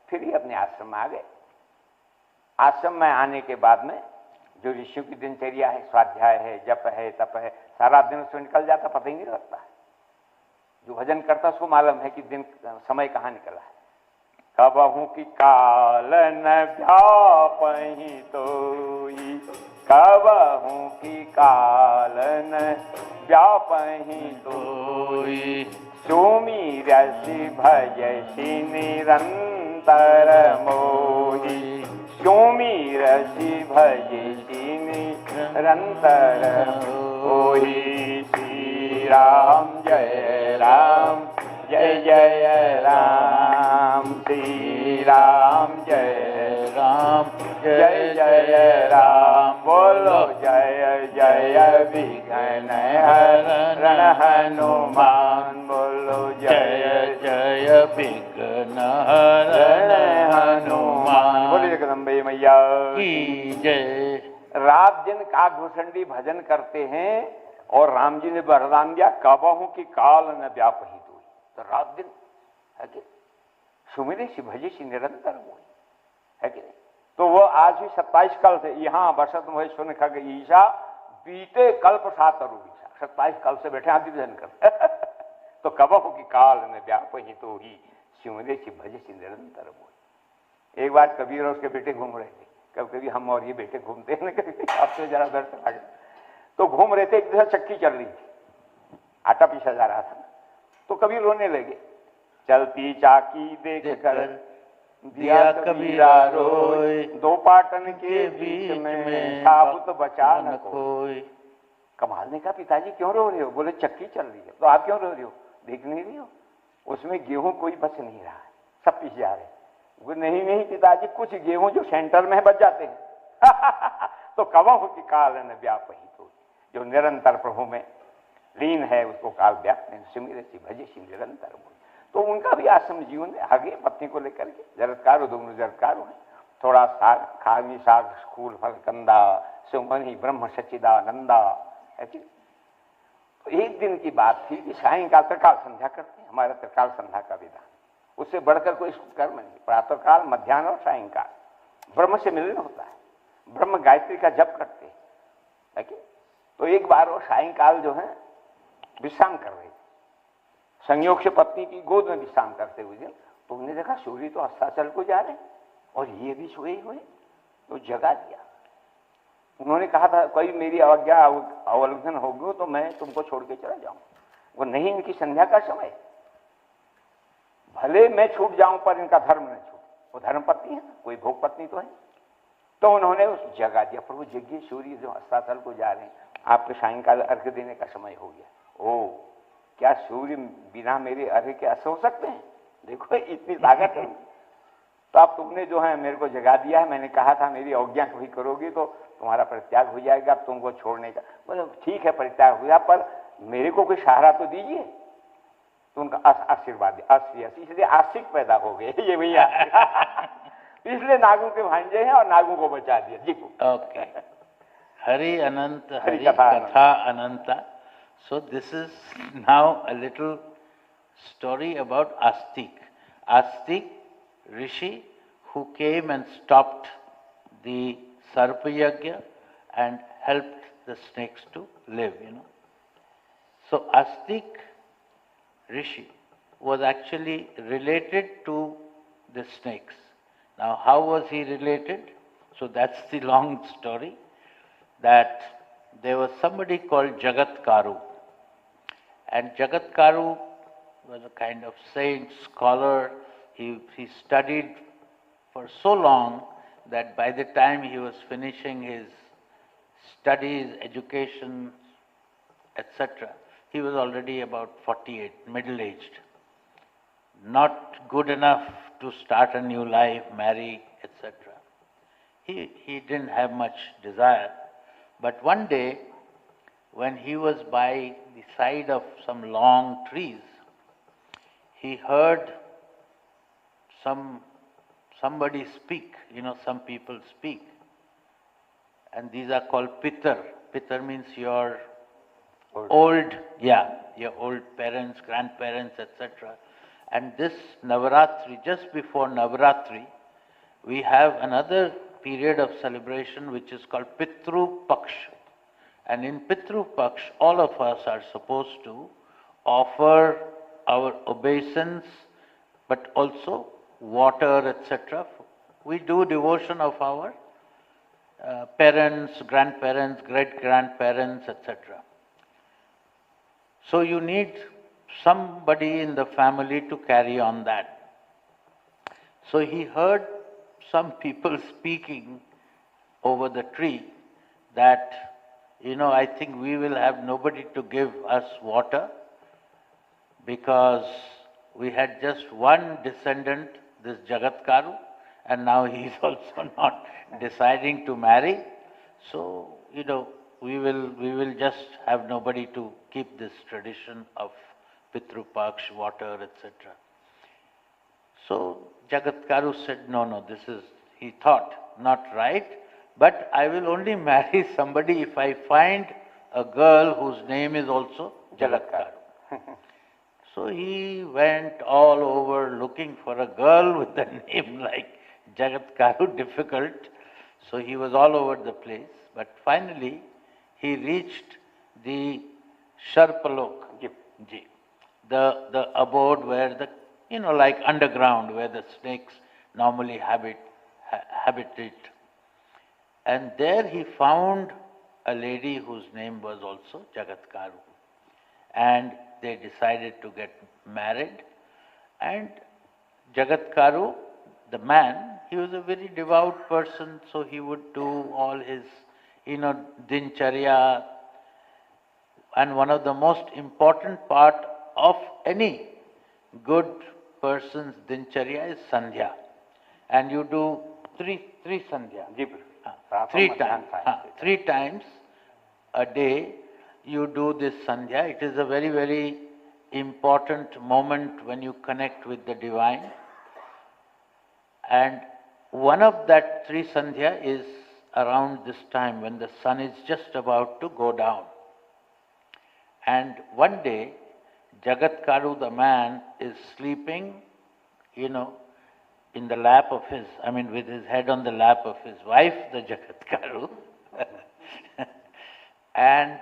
फिर ही अपने आश्रम में आ गए। आश्रम में आने के बाद में जो ऋषियों की दिनचर्या है, स्वाध्याय है, जप है, तप है, सारा दिन उसमें निकल जाता, पता ही नहीं लगता है। जो भजन करता उसको मालूम है कि दिन समय कहाँ निकला है। कबहू की काल न व्यापहि तोई, कबहू की काल न व्यापहि तोई। सुमिरसि भजसि निरंतर मोहि, सुमिरसि भजसि निरंतर मोहि। श्री राम जय राम जय जय राम, श्री राम जय राम जय जय राम। बोलो जय जय विघ्न हरण हनुमान, बोलो जय जय विघ्न हरण हनुमान। बोलिए जगदम्बे मैया की जय। रात दिन काकभूषणी भजन करते हैं और राम जी ने वरदान दिया, कबहू की काल न व्यापहि तोई। तो रात दिन है कि सुमिरे सी भजे सी निरंतर मोहि, है कि नहीं। तो वो आज भी 27 कल से यहाँ बसत मोहि सुन खग ईशा, बीते कल्प सात अरूषा। 27 कल से बैठे आदि भजन कर तो कबहू की काल न व्यापहि तोई, सुमिरे सी भजे सी निरंतर मोहि। एक बार कबीर और उसके बेटे घूम रहे थे, कभी कभी हम और ये बेटे घूमते हैं ना, कभी आपसे जरा दर से आगे तो घूम रहे थे। एक दिशा चक्की चल रही थी, आटा पीछा जा रहा था, तो कबीर रोने लगे। चलती चाकी देख कर दिया कबीरा रोए, दो पाटन के बीच में साबुत बचा न कोई। कमाल ने कहा, पिताजी क्यों रो रहे हो? बोले चक्की चल रही है। तो आप क्यों रो रहे हो? देख नहीं रही हो उसमें गेहूं कोई बच नहीं रहा है, सब पीछे जा रहे हैं। वो नहीं नहीं पिताजी, कुछ गेहूं जो सेंटर में है बच जाते हैं तो कबहू की काल न व्यापहि तोई, जो निरंतर प्रभु में लीन है उसको काल व्याप्त है। सुमिरसि भजसि निरंतर मोहि। तो उनका भी आश्रम जीवन में आगे पत्नी को लेकर के जरत्कारो दोनों जरत्कारो है। थोड़ा साग खागी साग फूल फल कंदा, सुमनि ब्रह्म सच्चिदानंदा, है कि। तो एक दिन की बात थी कि सायंकाल त्रिकाल संध्या करते हैं, हमारा त्रिकाल संध्या का विधान, उससे बढ़कर कोई कर्म नहीं। प्रातःकाल, मध्याह्न और सायंकाल ब्रह्म से मिलना होता है, ब्रह्म गायत्री का जप करते हैं, है कि। तो एक बार वो सायंकाल जो है विश्राम कर रहे थे, संयोग से पत्नी की गोद में विश्राम करते हुए, तो उन्होंने देखा सूर्य तो अस्ताचल को जा रहे हैं और ये भी सोए हुए, तो जगा दिया। उन्होंने कहा था कोई मेरी आज्ञा अवलंघन होगी तो मैं तुमको छोड़ के चला जाऊं। वो नहीं, इनकी संध्या का समय, भले मैं छूट जाऊं पर इनका धर्म न छूट। वो धर्म पत्नी है ना, कोई भोग पत्नी तो है। तो उन्होंने उस जगा दिया, प्रभु जगिए, सूर्य जो अस्ताचल को जा रहे हैं, आपके सायंकाल अर्घ्य देने का समय हो गया। ओ क्या सूर्य बिना मेरे अर्घ्य के अस्त हो सकते हैं? देखो इतनी ताकत है। तो अब तुमने जो है मेरे को जगा दिया है, मैंने कहा था मेरी आज्ञा कभी करोगी तो तुम्हारा परित्याग हो जाएगा, अब तुमको छोड़ने का। बोले ठीक है परित्याग हो गया, पर मेरे को कोई सहारा तो दीजिए। तो उनका आशीर्वाद इसलिए आशिक पैदा हो गए ये भैया इसलिए नागों के भांजे हैं और नागों को बचा दिया जी। ओके, हरि अनंत हरि कथा अनंता. So this is now a little story about Astik. Astik Rishi who came and stopped the Sarpa Yajna and helped the snakes to live, So Astik Rishi was actually related to the snakes. Now how was he related? So that's the long story, that there was somebody called Jagat Karu. And Jagat Karu was a kind of saint, scholar. He studied for so long that by the time he was finishing his studies, education, etc., he was already about 48, middle-aged. Not good enough to start a new life, marry, etc. He didn't have much desire. But one day, when he was by the side of some long trees, he heard somebody speak. Some people speak. And these are called Pitar. Pitar means your old parents, grandparents, etc. And this Navaratri, just before Navaratri, we have another period of celebration which is called Pitru Paksh. And in Pitru Paksh, all of us are supposed to offer our obeisance, but also water, etc. We do devotion of our parents, grandparents, great-grandparents, etc. So you need somebody in the family to carry on that. So he heard some people speaking over the tree that, I think we will have nobody to give us water because we had just one descendant, this Jagatkaru, and now he is also not deciding to marry. So, we will just have nobody to keep this tradition of Pitru Paksh, water, etc. So Jagatkaru said, no, this is, he thought, not right, but I will only marry somebody if I find a girl whose name is also Jagatkaru. So he went all over looking for a girl with a name like Jagatkaru, difficult. So he was all over the place, but finally he reached the Sharpalok, the abode where the, like underground, where the snakes normally habitate. And there he found a lady whose name was also Jagatkaru. And they decided to get married. And Jagatkaru, the man, he was a very devout person, so he would do all his, dincharya. And one of the most important part of any good person's dincharya is sandhya. And you do three sandhya. Three times a day you do this sandhya. It is a very, very important moment when you connect with the divine. And one of that three sandhya is around this time when the sun is just about to go down. And one day, Jagatkaru, the man, is sleeping, in the lap of his, with his head on the lap of his wife, the Jagatkaru. And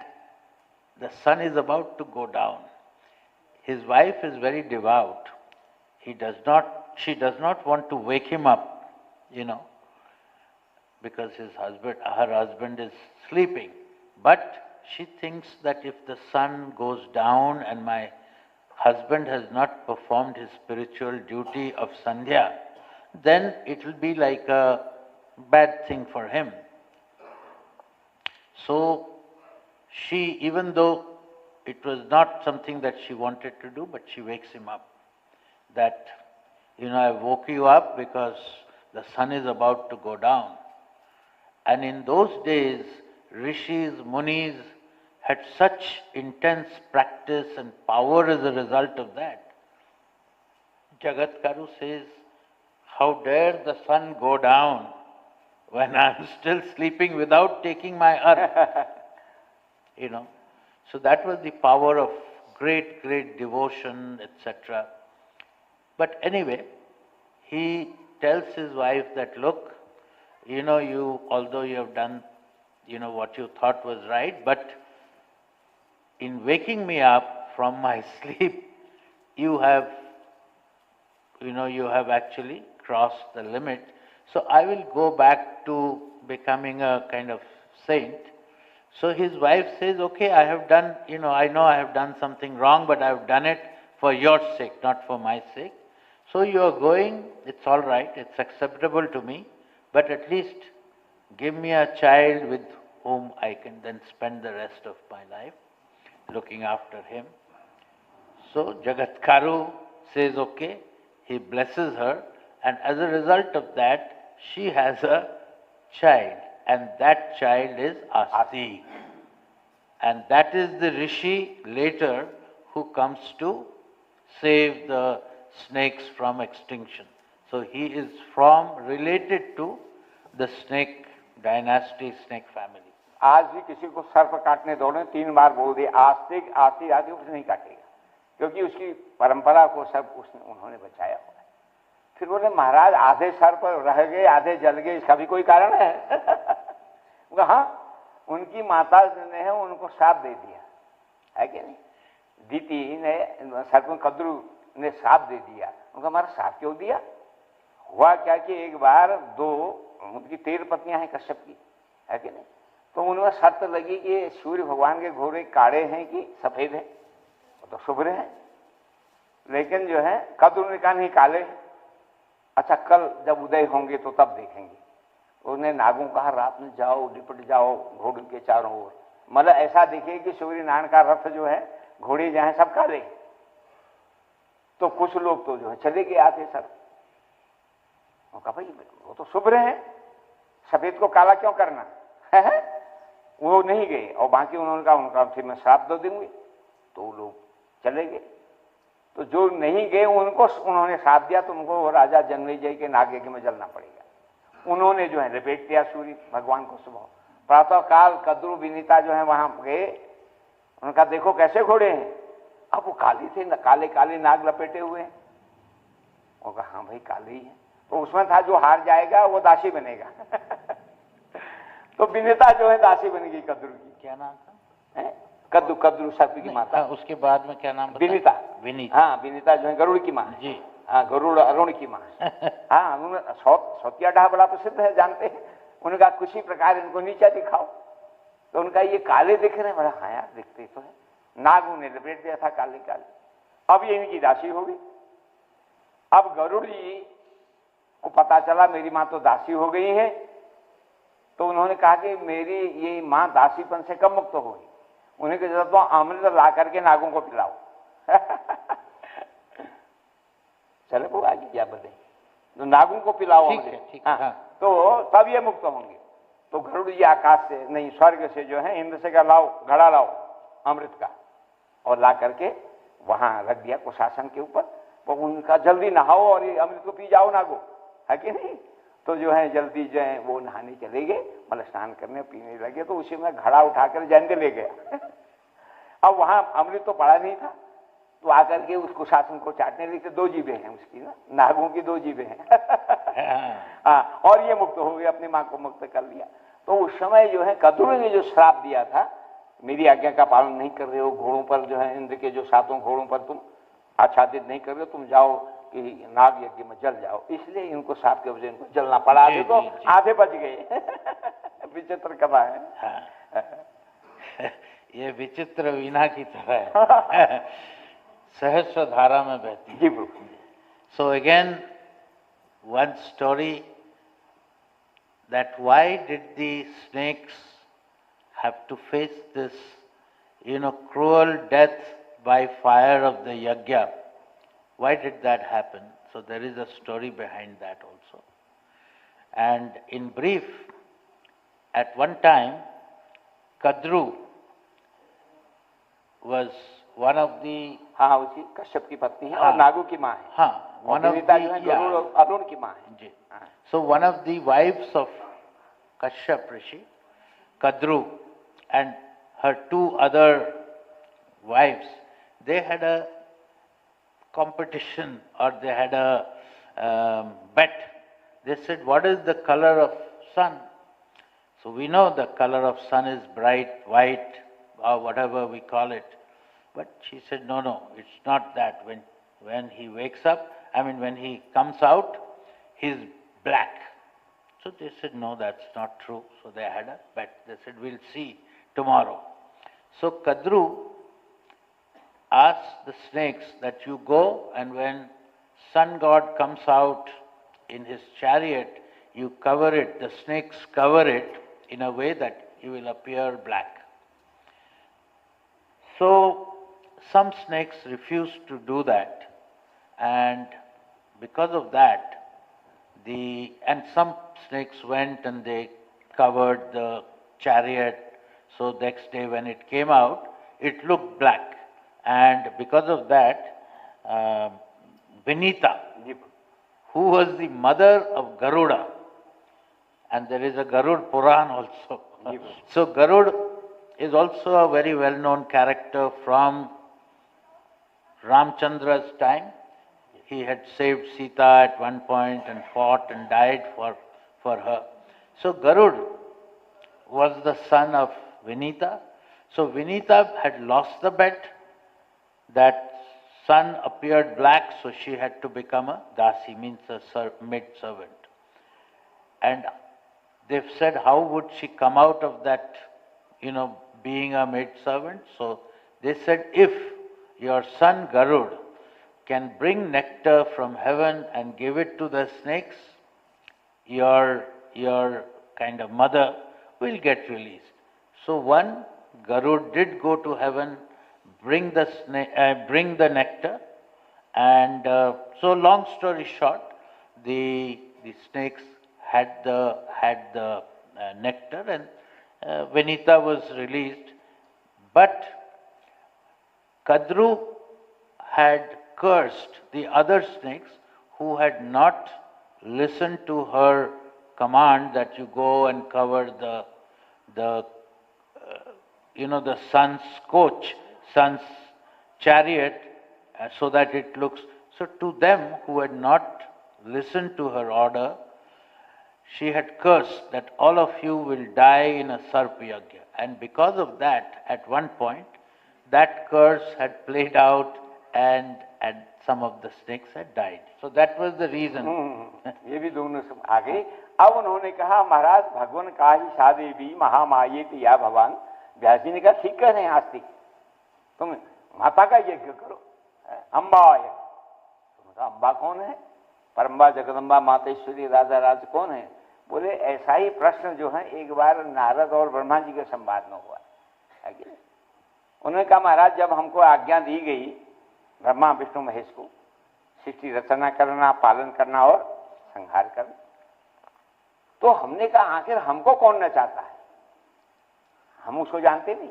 the sun is about to go down. His wife is very devout. She does not want to wake him up, because her husband is sleeping. But she thinks that if the sun goes down and my husband has not performed his spiritual duty of sandhya, then it will be like a bad thing for him. So she, even though it was not something that she wanted to do, but she wakes him up. That, I woke you up because the sun is about to go down. And in those days, rishis, munis had such intense practice and power as a result of that. Jagatkaru says, how dare the sun go down when I am still sleeping without taking my earth? So that was the power of great, great devotion, etc. But anyway, he tells his wife that, look, although you have done, what you thought was right, but in waking me up from my sleep, you have actually crossed the limit. So I will go back to becoming a kind of saint. So his wife says, okay, I have done, I know I have done something wrong, but I have done it for your sake, not for my sake. So you are going, it's all right, it's acceptable to me, but at least give me a child with whom I can then spend the rest of my life looking after him. So Jagatkaru says, okay, he blesses her, and as a result of that, she has a child, and that child is Asti. And that is the rishi later who comes to save the snakes from extinction. So he is related to the snake dynasty, snake family. आज भी किसी को सर्प काटने दौड़े 3 बार बोल दिए आस्तिक आती आती कुछ नहीं काटेगा, क्योंकि उसकी परंपरा को सब उन्होंने बचाया हुआ है। फिर बोले महाराज आधे सर्प रह गए आधे जल गए, इसका भी कोई कारण है? हाँ, उनकी माता ने है उनको श्राप दे दिया है कि नहीं? दीति ने सर्प कद्रू ने श्राप दे दिया। उनका हमारा श्राप क्यों दिया? हुआ क्या कि एक बार उनकी 13 पत्नियां हैं कश्यप की, है कि नहीं, तो उनमें शर्त लगी कि सूर्य भगवान के घोड़े काले हैं कि सफेद हैं, वो तो शुभ्र हैं, लेकिन जो है कद्रू ने कहा नहीं काले हैं। अच्छा कल जब उदय होंगे तो तब देखेंगे। उन्हें नागों कहा रात में जाओ, लिपट जाओ घोड़ों के चारों ओर, मतलब ऐसा दिखे कि सूर्य नारायण का रथ जो है, घोड़े जहां सब काले। तो कुछ लोग तो जो है चले गए आते सर, कहा भाई वो तो शुभ्र है, सफेद को काला क्यों करना है? वो नहीं गए, और बाकी उन्होंने कहा उनका फिर मैं श्राप दे दूंगी, तो वो लोग चले गए। तो जो नहीं गए उनको उन्होंने श्राप दिया, तो उनको राजा जन्मेजय के नाग यज्ञ में जलना पड़ेगा। उन्होंने जो है लपेट दिया सूर्य भगवान को सुबह। प्रातः काल कद्रू विनीता जो है वहां गए, उनका देखो कैसे घोड़े हैं। अब वो काले थे, काले काले नाग लपेटे हुए हैं। वो कहा हाँ भाई काले ही है। तो उसमें था जो हार जाएगा वो दासी बनेगा। तो विनीता जो है दासी बन गई कद्रू की। क्या नाम था? कद्रू सर्प की माता। उसके बाद में क्या नाम? विनीता। विनीता। हाँ विनीता जो है गरुड़ की माँ जी। हाँ गरुड़ अरुण की माँ। हाँ सौतिया ढा बड़ा प्रसिद्ध है, जानते हैं। उनका किसी प्रकार इनको नीचा दिखाओ, तो उनका ये काले दिख रहे हैं, बड़ा हाँ यार दिखते तो है। नाग ने लपेट दिया था काले काले। अब ये इनकी दासी हो गई। अब गरुड़ जी को पता चला मेरी माँ तो दासी हो गई है, तो उन्होंने कहा कि मेरी ये माँ दासीपन से कब मुक्त होगी? उन्हें की जरूरत तो अमृत ला करके नागों को पिलाओ। चले वो आगे क्या बने, तो नागों को पिलाओ अमृत। हाँ। तो तब ये मुक्त होंगे। तो गरुड़ जी आकाश से नहीं स्वर्ग से जो है इंद्र से लाओ घड़ा लाओ अमृत का, और ला करके वहां रख दिया कुशासन के ऊपर। तो उनका जल्दी नहाओ और ये अमृत को पी जाओ नागो, है कि नहीं। तो जो है जल्दी जो है वो नहाने चले गए, मतलब स्नान करने पीने लगे। तो उसी में घड़ा उठाकर जयंत ले गया। अब वहां अमृत तो पड़ा नहीं था, तो आकर के उस कुशासन को चाटने लगे। 2 जीभें हैं उसकी ना, नागों की 2 जीभें हैं। हाँ, और ये मुक्त हो गए, अपनी माँ को मुक्त कर लिया। तो उस समय जो है कद्रू ने जो श्राप दिया था, मेरी आज्ञा का पालन नहीं कर रहे हो, घोड़ों पर जो है इंद्र के जो 7 घोड़ों पर तुम आच्छादित नहीं कर रहे हो, तुम जाओ कि नाग यज्ञ में जल जाओ, इसलिए इनको श्राप के वजह इनको जलना पड़ा। आधे तो आधे बच गए। विचित्र कथा है। हाँ। ये विचित्र वीणा की तरह है। सहस्र धारा में बहती। जी बिल्कुल। So again, one story that why did the snakes have to face this, cruel death by fire of the yajna? Why did that happen? So there is a story behind that also. And in brief, at one time, Kadru was one of the हाँ उसी कश्यप की पत्नी है और नागू की माँ है। हाँ, one of the Garuda Arun की माँ है। जी। So one of the wives of Kashyap Rishi, Kadru, and her 2 other wives, they had a competition, or they had a bet. They said, what is the color of sun? So we know the color of sun is bright white, or whatever we call it. But she said, no, it's not that. When he wakes up, when he comes out, he's black. So they said, no, that's not true. So they had a bet. They said, we'll see tomorrow. So Kadru asked the snakes that you go, and when sun god comes out in his chariot, you cover it, the snakes cover it in a way that he will appear black. So some snakes refused to do that, and because of that, and some snakes went and they covered the chariot, so next day when it came out, it looked black. And because of that, Vinita, who was the mother of Garuda, and there is a Garud Puran also. So Garud is also a very well-known character from Ramchandra's time. He had saved Sita at one point and fought and died for her. So Garud was the son of Vinita. So Vinita had lost the bet that sun appeared black, so she had to become a dasi, means a maid servant. And they've said, how would she come out of that, being a maid servant? So they said, if your son Garud can bring nectar from heaven and give it to the snakes, your kind of mother will get released. So one, Garud did go to heaven, bring the nectar, and so long story short, the snakes had the nectar, and Vinita was released. But Kadru had cursed the other snakes who had not listened to her command that you go and cover the sun's chariot, so that it looks. So to them who had not listened to her order, she had cursed that all of you will die in a Sarp Yagya. And because of that, at one point, that curse had played out and some of the snakes had died. So that was the reason. ये भी दोनों सब आ गए. अब उन्होंने कहा, महाराज भगवान का ही सादेवी महामाये या भगवान. व्यास जी ने कहा, ठीक कह रहे हैं आस्तिक, तुम माता का यज्ञ करो, अम्बा यज्ञ. तुमने कहा, अम्बा कौन है? परम्बा जगदम्बा मातेश्वरी राधा राज कौन है? बोले ऐसा ही प्रश्न जो है एक बार नारद और ब्रह्मा जी के संवाद में हुआ है. उन्होंने कहा, महाराज जब हमको आज्ञा दी गई ब्रह्मा विष्णु महेश को सृष्टि रचना करना, पालन करना और संहार करना, तो हमने कहा आखिर हमको कौन न चाहता है, हम उसको जानते नहीं.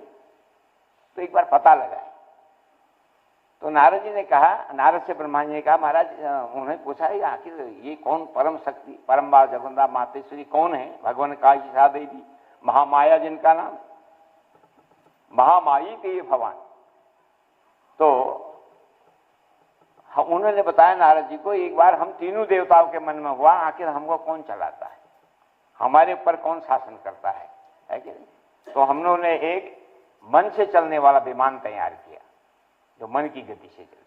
तो एक बार पता लगा. तो नारद जी ने कहा, नारद से ब्रह्मा जी ने कहा, महाराज उन्होंने पूछा आखिर ये कौन परम शक्ति परम्बा जगदम्बा मातेश्वरी कौन है? भगवान काशीसा देवी महामाया जिनका नाम, महामाई के ये भगवान. तो उन्होंने बताया नारद जी को, एक बार हम तीनों देवताओं के मन में हुआ, आखिर हमको कौन चलाता है, हमारे ऊपर कौन शासन करता है कि नहीं? तो हम लोगों ने एक मन से चलने वाला विमान तैयार किया जो मन की गति से चले,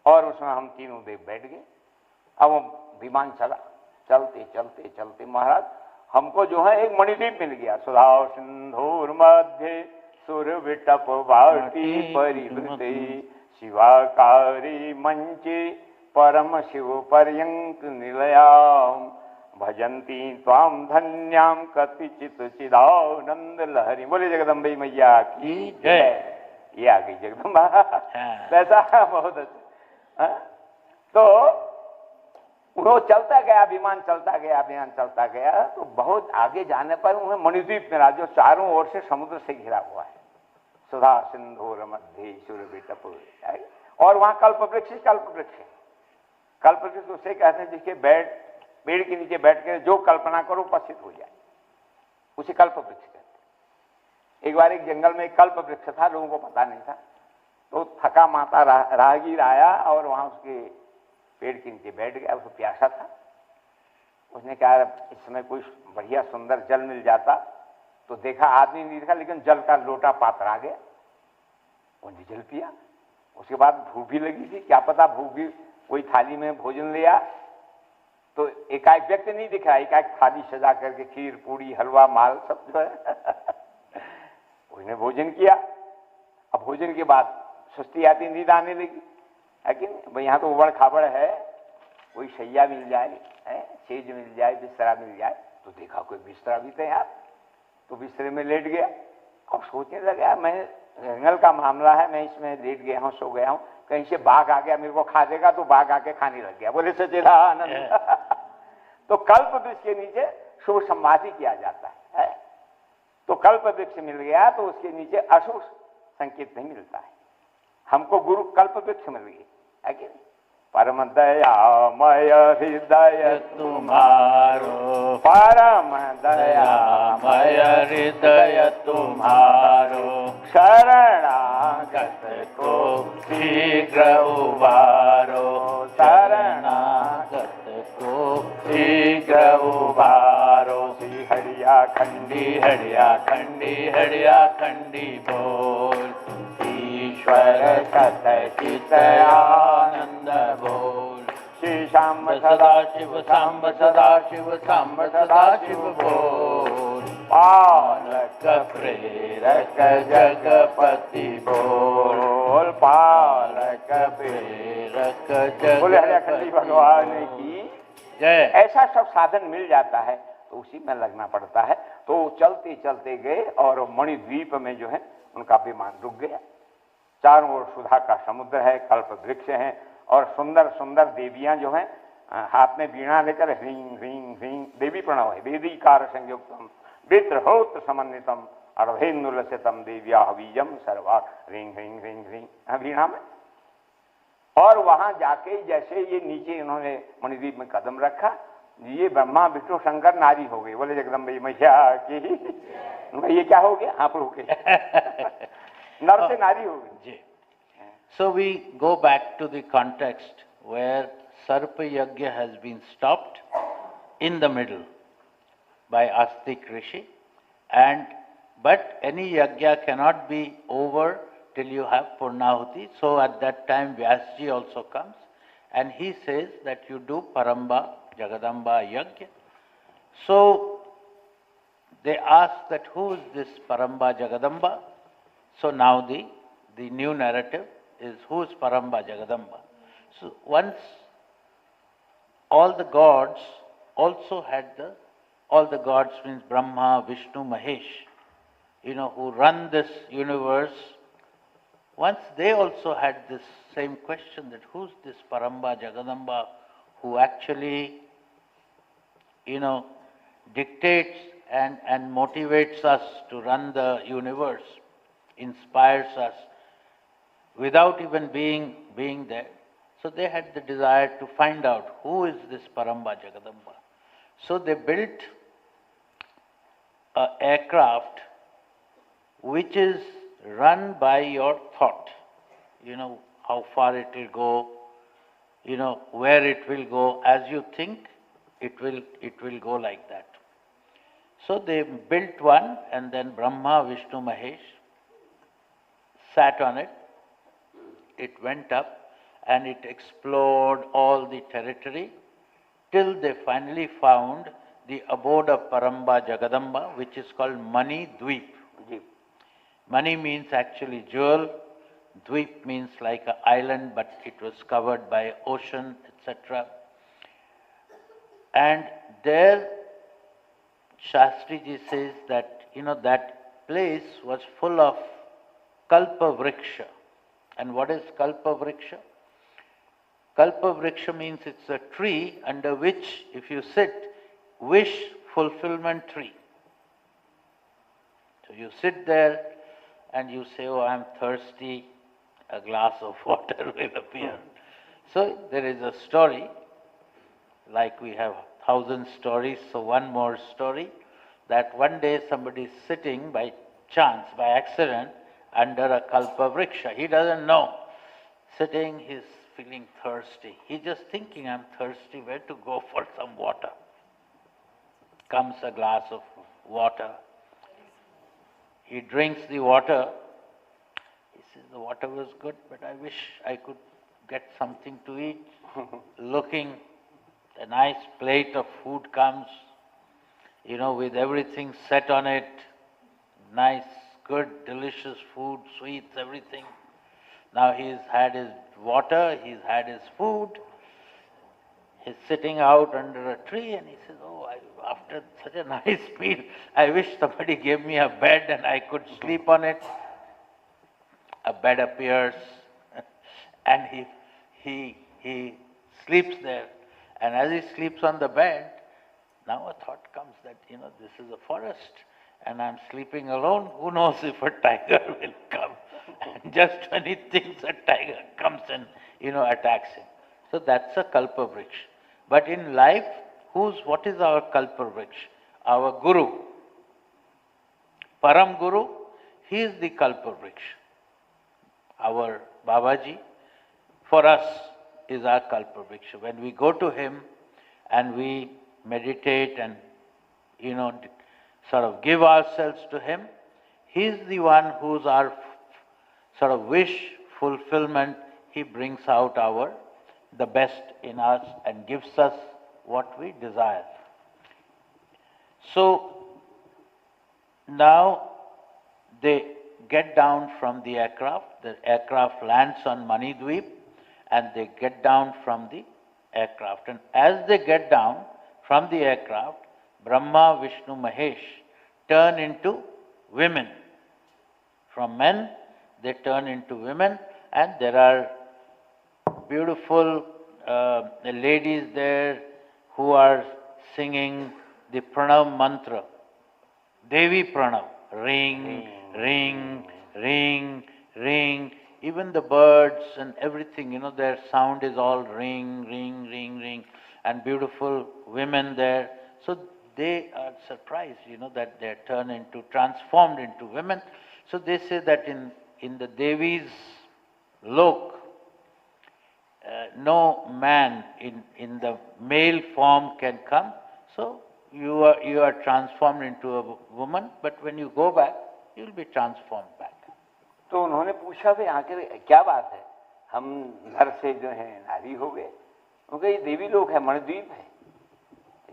और उसमें हम तीनों देव बैठ गए. अब वो विमान चला, चलते चलते चलते महाराज हमको जो है एक मणिद्वीप मिल गया. सुधा सिंधुर मध्य सुर विटप वाटी परिवृते शिवाकारी मंचे परम शिव पर्यंक निलयाम भजंती त्वाम धन्याम कतिचित चिदानंद लहरी. बोले जगदम्बे मैया की जय. ये आ गई जगदम्बा. वैसा बहुत अच्छा. तो वो चलता गया, विमान चलता गया, अभियान चलता गया. तो बहुत आगे जाने पर उन्हें मणिद्वीप मिला जो चारों ओर से समुद्र से घिरा हुआ है. सुधा सिंधुर मध्य सूर्य विटप, और वहां कल्प वृक्ष है. कल्प वृक्ष उसे कहते हैं जिसके पेड़ के नीचे बैठ कर जो कल्पना करो उपस्थित हो जाए, उसे कल्प वृक्ष कहते हैं. एक बार एक जंगल में एक कल्प वृक्ष था, लोगों को पता नहीं था. तो थका माता राहगीर आया और वहां उसके पेड़ के नीचे बैठ गया. उसको प्यासा था. उसने कहा इस समय कोई बढ़िया सुंदर जल मिल जाता. तो देखा, आदमी नहीं देखा, लेकिन जल का लोटा पात्र आ गया. उन्हें जल पिया. उसके बाद भूख भी लगी थी, क्या पता भूख भी, कोई थाली में भोजन लिया तो एकाएक व्यक्ति नहीं दिखा, एकाएक थाली सजा करके खीर पूड़ी हलवा माल सब जो है उसने भोजन किया. अब भोजन के बाद सुस्ती आती, नींद आने लगी, है कि नहीं? भाई यहाँ तो उबड़ खाबड़ है, कोई शैया मिल जाए, सेज मिल जाए, बिस्तरा मिल जाए. तो देखा कोई बिस्तरा भी था यार, तो बिस्तरे में लेट गया. अब सोचने लगा मैं जंगल का मामला है, मैं इसमें लेट गया हूँ, सो गया हूँ, कहीं से बाघ आ गया मेरे को खा देगा, तो बाघ आके खाने लग गया. बोले सच्चिदानंद. तो कल्प वृक्ष के नीचे शुभ संवादी किया जाता है. तो कल्प वृक्ष मिल गया तो उसके नीचे अशुभ संकेत नहीं मिलता है. हमको गुरु कल्प वृक्ष मिल गई है कि नहीं? परम दयामय हृदय तुम्हारो, परम दयामय हृदय तुम्हारो, शरणागत को शीघ्र उबारो, शरणागत को शीघ्र उबारो. श्री हरिया खंडी हरिया खंडी हरिया खंडी बोल, ईश्वर कथचित आनंद बोल। श्री सांब सदा शिव सांब सदा शिव सांब सदा शिव बोल। पालक प्रेरक जगपति बोल। पालक प्रेरक जगपति बोले हरे अखंडी भगवान की जय। ऐसा सब साधन मिल जाता है तो उसी में लगना पड़ता है। तो चलते चलते गए और मणिद्वीप में जो है उनका विमान रुक गया। चारों ओर सुधा का समुद्र है, कल्प वृक्ष है और सुंदर सुंदर देवियां जो हैं हाथ में वीणा लेकर ह्रीं ह्रीं ह्रीं देवी प्रणव है। वेदीकार संयुक्तम वित्रहोत्र समन्वितम अर्धेन्दुलसितम देव्या बीजम सर्वा ह्रीं ह्रीं ह्रीं ह्रीं वीणा में। और वहां जाके जैसे ये नीचे इन्होंने मणिद्वीप में कदम रखा, ये ब्रह्मा विष्णु शंकर नारी हो गए। बोले जगदम्बा मैया की ये क्या हो गया? हाँ प्रभु के नर से नारी हो गई। So we go back to the context where Sarpa Yajna has been stopped in the middle by Astik Rishi, but any yajna cannot be over till you have Purnahuti. So at that time Vyasji also comes and he says that you do Paramba Jagadamba Yajna. So they ask that who is this Paramba Jagadamba? So now the new narrative is who is Paramba Jagadamba. So once all the gods also had all the gods means Brahma, Vishnu, Mahesh, who run this universe, once they also had this same question that who's this Paramba Jagadamba who actually, dictates and motivates us to run the universe, inspires us without even being there. So they had the desire to find out who is this Paramba Jagadamba. So they built an aircraft which is run by your thought. How far it will go, where it will go. As you think, it will go like that. So they built one and then Brahma, Vishnu, Mahesh sat on it. It went up and it explored all the territory till they finally found the abode of Paramba Jagadamba, which is called Mani Dweep. Mani means actually jewel, Dweep means like an island, but it was covered by ocean, etc. And there Shastriji says that, that place was full of Kalpa Vriksha. And what is Kalpa Vriksha? Kalpa Vriksha means it's a tree under which, if you sit, wish fulfillment tree. So you sit there and you say, oh, I'm thirsty, a glass of water will appear. So there is a story, like we have 1,000 stories, so one more story, that one day somebody is sitting by chance, by accident, under a Kalpa Vriksha. He doesn't know. Sitting, he's feeling thirsty. He's just thinking, I'm thirsty, where to go for some water? Comes a glass of water. He drinks the water. He says, the water was good, but I wish I could get something to eat. Looking, a nice plate of food comes, with everything set on it. Nice, good, delicious food, sweets, everything. Now he's had his water, he's had his food. He's sitting out under a tree and he says, oh, after such a nice meal, I wish somebody gave me a bed and I could sleep on it. A bed appears and he sleeps there. And as he sleeps on the bed, now a thought comes that, this is a forest and I'm sleeping alone. Who knows if a tiger will come? And just when he thinks a tiger comes and, attacks him. So that's a Kalpa Vriksha. But in life, what is our Kalpa Vriksha? Our Guru. Param Guru, he is the Kalpa Vriksha. Our Babaji, for us, is our Kalpa Vriksha. When we go to him and we meditate and, sort of give ourselves to him, he is the one who's our sort of wish fulfillment, he brings out the best in us and gives us what we desire. So now they get down from the aircraft lands on Manidweep, and they get down from the aircraft. And as they get down from the aircraft, Brahma, Vishnu, Mahesh turn into women. From men, they turn into women, and there are beautiful ladies there who are singing the Pranav mantra, Devi Pranav, ring, ring, ring, ring. Even the birds and everything, their sound is all ring, ring, ring, ring, and beautiful women there. So they are surprised, that they are transformed into women. So they say that in the Devi's lok, no man in the male form can come. So you are transformed into a woman, but when you go back, you will be transformed back. तो उन्होंने पूछा भाई आखिर क्या बात है, हम नर से जो है नारी हो गए? उनका ये देवी लोक है, मणिद्वीप है,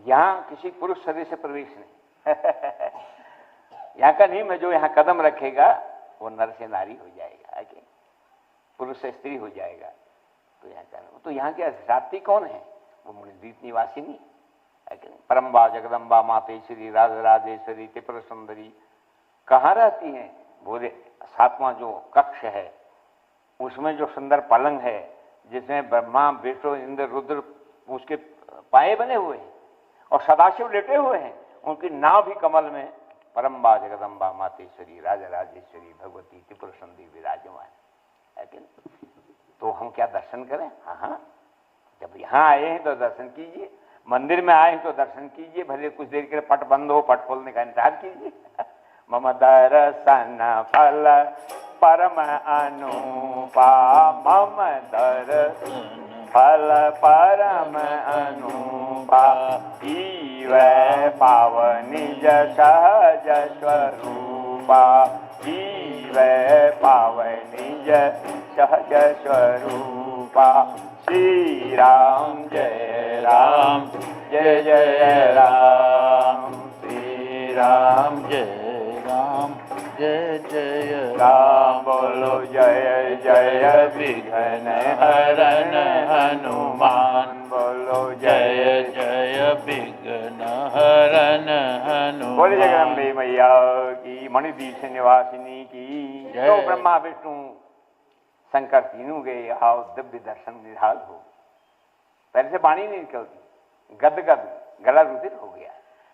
यहाँ किसी पुरुष शरीर से प्रवेश नहीं। यहाँ का नियम है, जो यहाँ कदम रखेगा वो नर से नारी हो जाएगा, कि पुरुष से स्त्री हो जाएगा। तो यहाँ के अधिष्ठात्री कौन है? वो मणिद्वीप निवासिनी है कि नहीं? परम्बा जगदम्बा मातेश्वरी राजराजेश्वरी त्रिपुर सुंदरी कहाँ रहती हैं? बोले 7वां जो कक्ष है उसमें जो सुंदर पलंग है, जिसमें ब्रह्मा विष्णु इंद्र रुद्र उसके पाए बने हुए हैं और सदाशिव लेटे हुए हैं, उनकी नाभ भी कमल में परम्बा जगदम्बा मातेश्वरी राजराजेश्वरी भगवती त्रिपुर सुंदरी विराजमान है कि नहीं? तो हम क्या दर्शन करें? हाँ, जब यहाँ आए हैं तो दर्शन कीजिए, मंदिर में आए हैं तो दर्शन कीजिए, भले कुछ देर के लिए पट बंद हो, पट खोलने का इंतजार कीजिए। मम दर्शन फल परम अनुपा, मम दर्शन फल परम अनुपा, ईवै पावनि सहज स्वरूपा, ईवै पावनि सहज स्वरूपा। श्री राम जय राम, जय जय राम, श्री राम जय राम, जय जय राम। बोलो जय जय विघ्न हरन हनुमान, बोलो जय जय विघ्न हरन हनुमान। बोले जगदम्बे मैया की, मणिद्वीप से निवासिनी की। तो ब्रह्मा विष्णु शंकर तीनों गए, आओ दिव्य दर्शन निहाल हो। पहले से वाणी नहीं निकलती, गदगद गला रुधिर हो गया।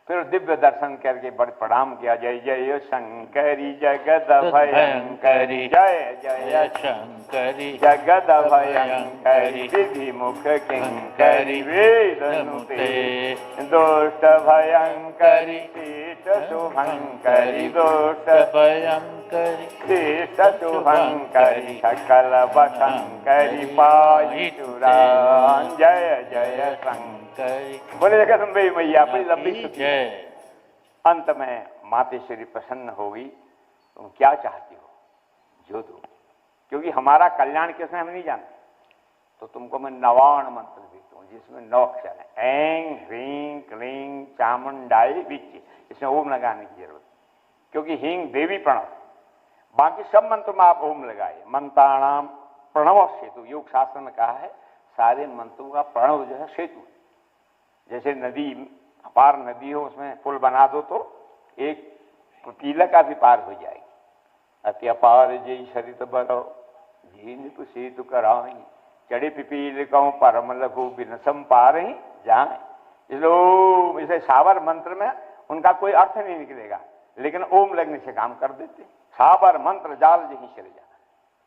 फिर दिव्य दर्शन करके बड़े प्रणाम किया, जय जय शंकरी जगद भयंकरी, जय जय शंकरी जगद भयंकरी, विधि मुख किंकरी वेदनुते, दुष्ट भयंकरी शीत शुभंकरी, दुष्ट भयंकरी शीत शुभंकरी, सकल वशंकरी पाई चुरान, जय जय शंकरी। बोले जगदम्बे मैया, अपनी लंबी स्तुति। अंत में मातेश्वरी प्रसन्न होगी, तुम क्या चाहती हो जो दो, क्योंकि हमारा कल्याण किसमें हम नहीं जानते। तो तुमको मैं नवाण मंत्र देता हूँ, जिसमें 9 अक्षर है, ऐं ह्रीं क्लीं चामुंडाई विच। इसमें ओम लगाने की जरूरत, क्योंकि हींग देवी प्रणव। बाकी सब मंत्र में आप ओम लगाइए। मंत्राणाम प्रणव सेतु, योग शास्त्र में कहा है सारे मंत्रों का प्रणव जो है सेतु। जैसे नदी, अपार नदी हो, उसमें पुल बना दो तो एक पीला का भी पार हो जाएगी। अति अपार जय सरित बरो, झीन सेतु कराई, चढ़े पिपील कहूँ परम लघु बिनसम पार ही जाए। इसे सावर मंत्र में उनका कोई अर्थ नहीं निकलेगा, लेकिन ओम लगने से काम कर देते। सावर मंत्र जाल जही चले जा।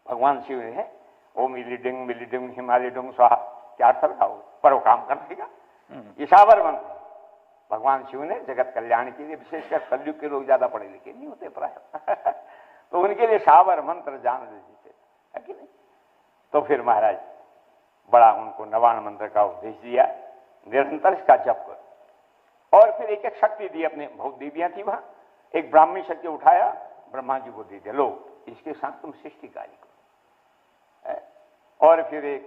भगवान शिव ने ओम इलिडिंग मिलिडिंग हिमालिडुंग स्वाहा, क्या अर्थ लगाओ, पर वो काम कर देगा। ये सावर मंत्र भगवान शिव ने जगत कल्याण के लिए, विशेषकर कलयुग के लोग ज्यादा पढ़े लिखे नहीं होते प्राय तो उनके लिए सावर मंत्र जान लीजिए, है कि नहीं। तो फिर महाराज बड़ा उनको नवाण मंत्र का उपदेश दिया, निरंतर इसका जप करो। और फिर एक एक शक्ति दी, अपने बहुत देवियां थी वहां, एक ब्राह्मी शक्ति उठाया, ब्रह्मा जी को दे दिया, लो इसके साथ तुम सृष्टि कार्य करो। और फिर एक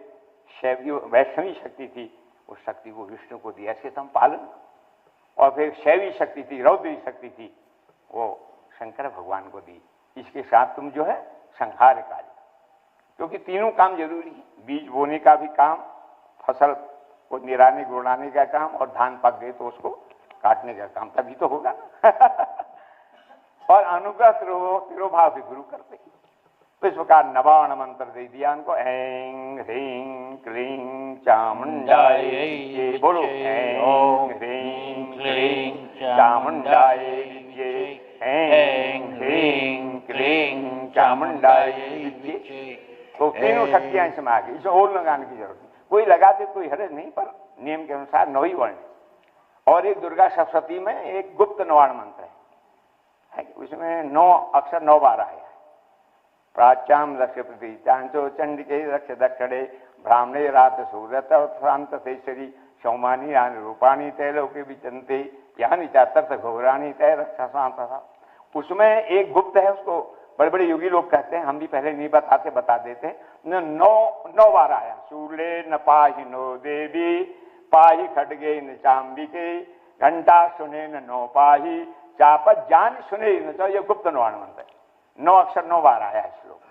शैवी वैष्णवी शक्ति थी, उस शक्ति को विष्णु को दिया, इसके तुम पालन। और फिर शैवी शक्ति थी, रौद्री शक्ति थी, वो शंकर भगवान को दी। इसके साथ तुम जो है संहार कार्य, क्योंकि तीनों काम जरूरी है, बीज बोने का भी काम, फसल को निराने गुड़ाने का काम, और धान पक गए तो उसको काटने का काम, तभी तो होगा ना। और अनुग्रह तिरोभाव भी गुरु करते। तो इस प्रकार नवाण मंत्र दे दिया उनको, ऐं ह्रीं क्लीं चामुंडायै, बोलो ऐं ह्रीं क्लीं चामुंडायै विद्ये, ऐं ह्रीं क्लीं चामुंडायै विद्ये। तो तीनों शक्तियां इसमें आ गई, इसमें और लगाने की जरूरत नहीं, कोई लगाते कोई हर्ज नहीं, पर नियम के अनुसार 9 ही वर्ण। और एक दुर्गा सप्तशती में एक गुप्त नवाण मंत्र है, उसमें 9 अक्षर 9 बार आया है। प्राच्याम रक्ष प्रति चांचो चंडिके रक्ष दक्षिणे ब्राह्मणे रात सूरत शांत शेषरी सौमानी यानी रूपाणी तैलोके विचंते यानी चातर्थ घोराणी तय रक्षा शांत। उसमें एक गुप्त है, उसको बड़े बड़े योगी लोग कहते हैं, हम भी पहले नहीं बताते, बता देते हैं। 9 बार आया, शूले न पाहि नो देवी पाहि खड्गे न चांबिके घंटा सुने न 9 पाहि चाप जान सुने न। तो ये गुप्त नवाण मंत्र है, 9 अक्षर 9 बार आया है श्लोक।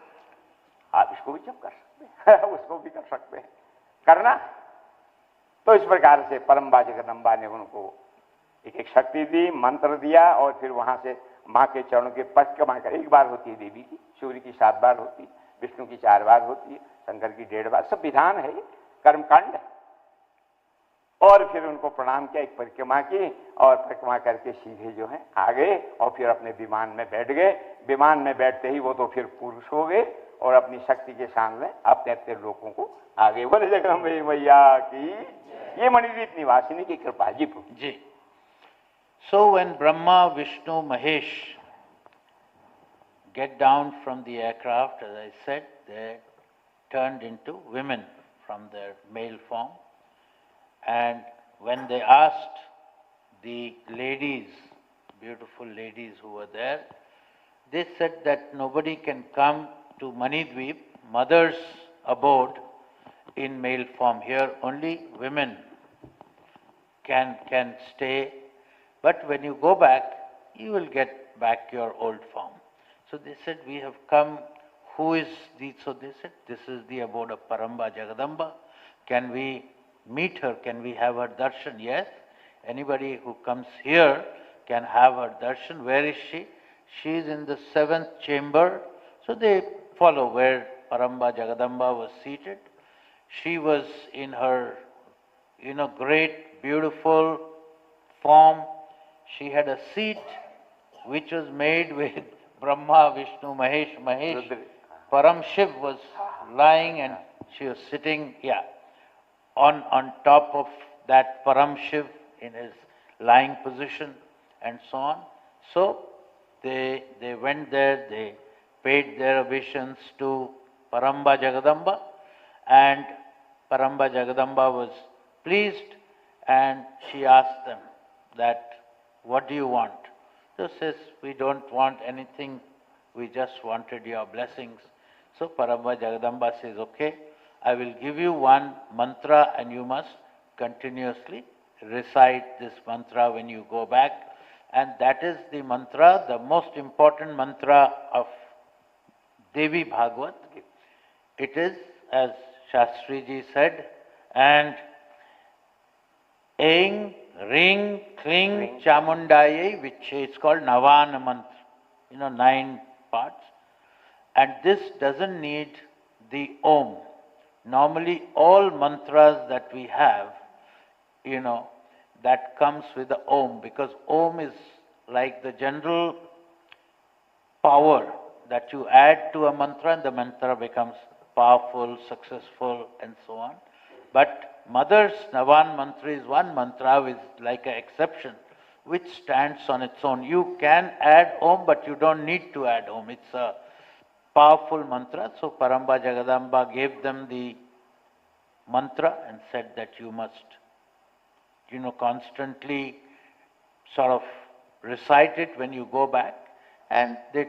आप इसको भी जब कर सकते हैं उसको भी कर सकते हैं, करना। तो इस प्रकार से परम्बा जगदम्बा ने उनको एक शक्ति दी, मंत्र दिया, और फिर वहां से माँ के चरणों के परिक्रमा कर, 1 बार होती है देवी की, सूर्य की 7 बार होती है, विष्णु की 4 बार होती है, शंकर की 1.5 बार, सब विधान है, कर्मकांड है। और फिर उनको प्रणाम किया, एक परिक्रमा की, और परिक्रमा करके सीधे जो है आ गए, और फिर अपने विमान में बैठ गए। विमान में बैठते ही वो तो फिर पुरुष हो गए, और अपनी शक्ति के सामने अपने अपने लोगों को आगे बोले जगदम्बे मैया की। ये मणिद्वीप निवासिनी की कृपा जी। So when Brahma, Vishnu, Mahesh get down from the aircraft, as I said, they turned into women from their male form. And when they asked the ladies, beautiful ladies who were there, they said that nobody can come to Manidweep, mother's abode, in male form. Here only women can stay. But when you go back, you will get back your old form. So they said, we have come, who is the, so they said, this is the abode of Paramba Jagadamba. Can we meet her? Can we have her darshan? Yes, anybody who comes here can have her darshan. Where is she? She is in the 7th chamber. So they follow where Paramba Jagadamba was seated. She was in her, great, beautiful form. She had a seat which was made with Brahma, Vishnu, Mahesh. Param Shiv was lying and she was sitting, on top of that Param Shiv in his lying position and so on. So they went there, they paid their obeisance to Paramba Jagadamba, and Paramba Jagadamba was pleased, and she asked them that, what do you want? So says, we don't want anything, we just wanted your blessings. So Paramba Jagadamba says, okay, I will give you one mantra and you must continuously recite this mantra when you go back. And that is the mantra, the most important mantra of Devi Bhagavad. It is, as Shastri Ji said, and Aing, Ring, Kling, Chamundaye, which is called Navana mantra, 9 parts. And this doesn't need the Om. Normally all mantras that we have, that comes with the Om, because Om is like the general power that you add to a mantra and the mantra becomes powerful, successful, and so on. But Mother's Navan mantra is one mantra with like an exception, which stands on its own. You can add Om, but you don't need to add Om. It's a powerful mantra. So Paramba Jagadamba gave them the mantra and said that you must, constantly sort of recite it when you go back. And they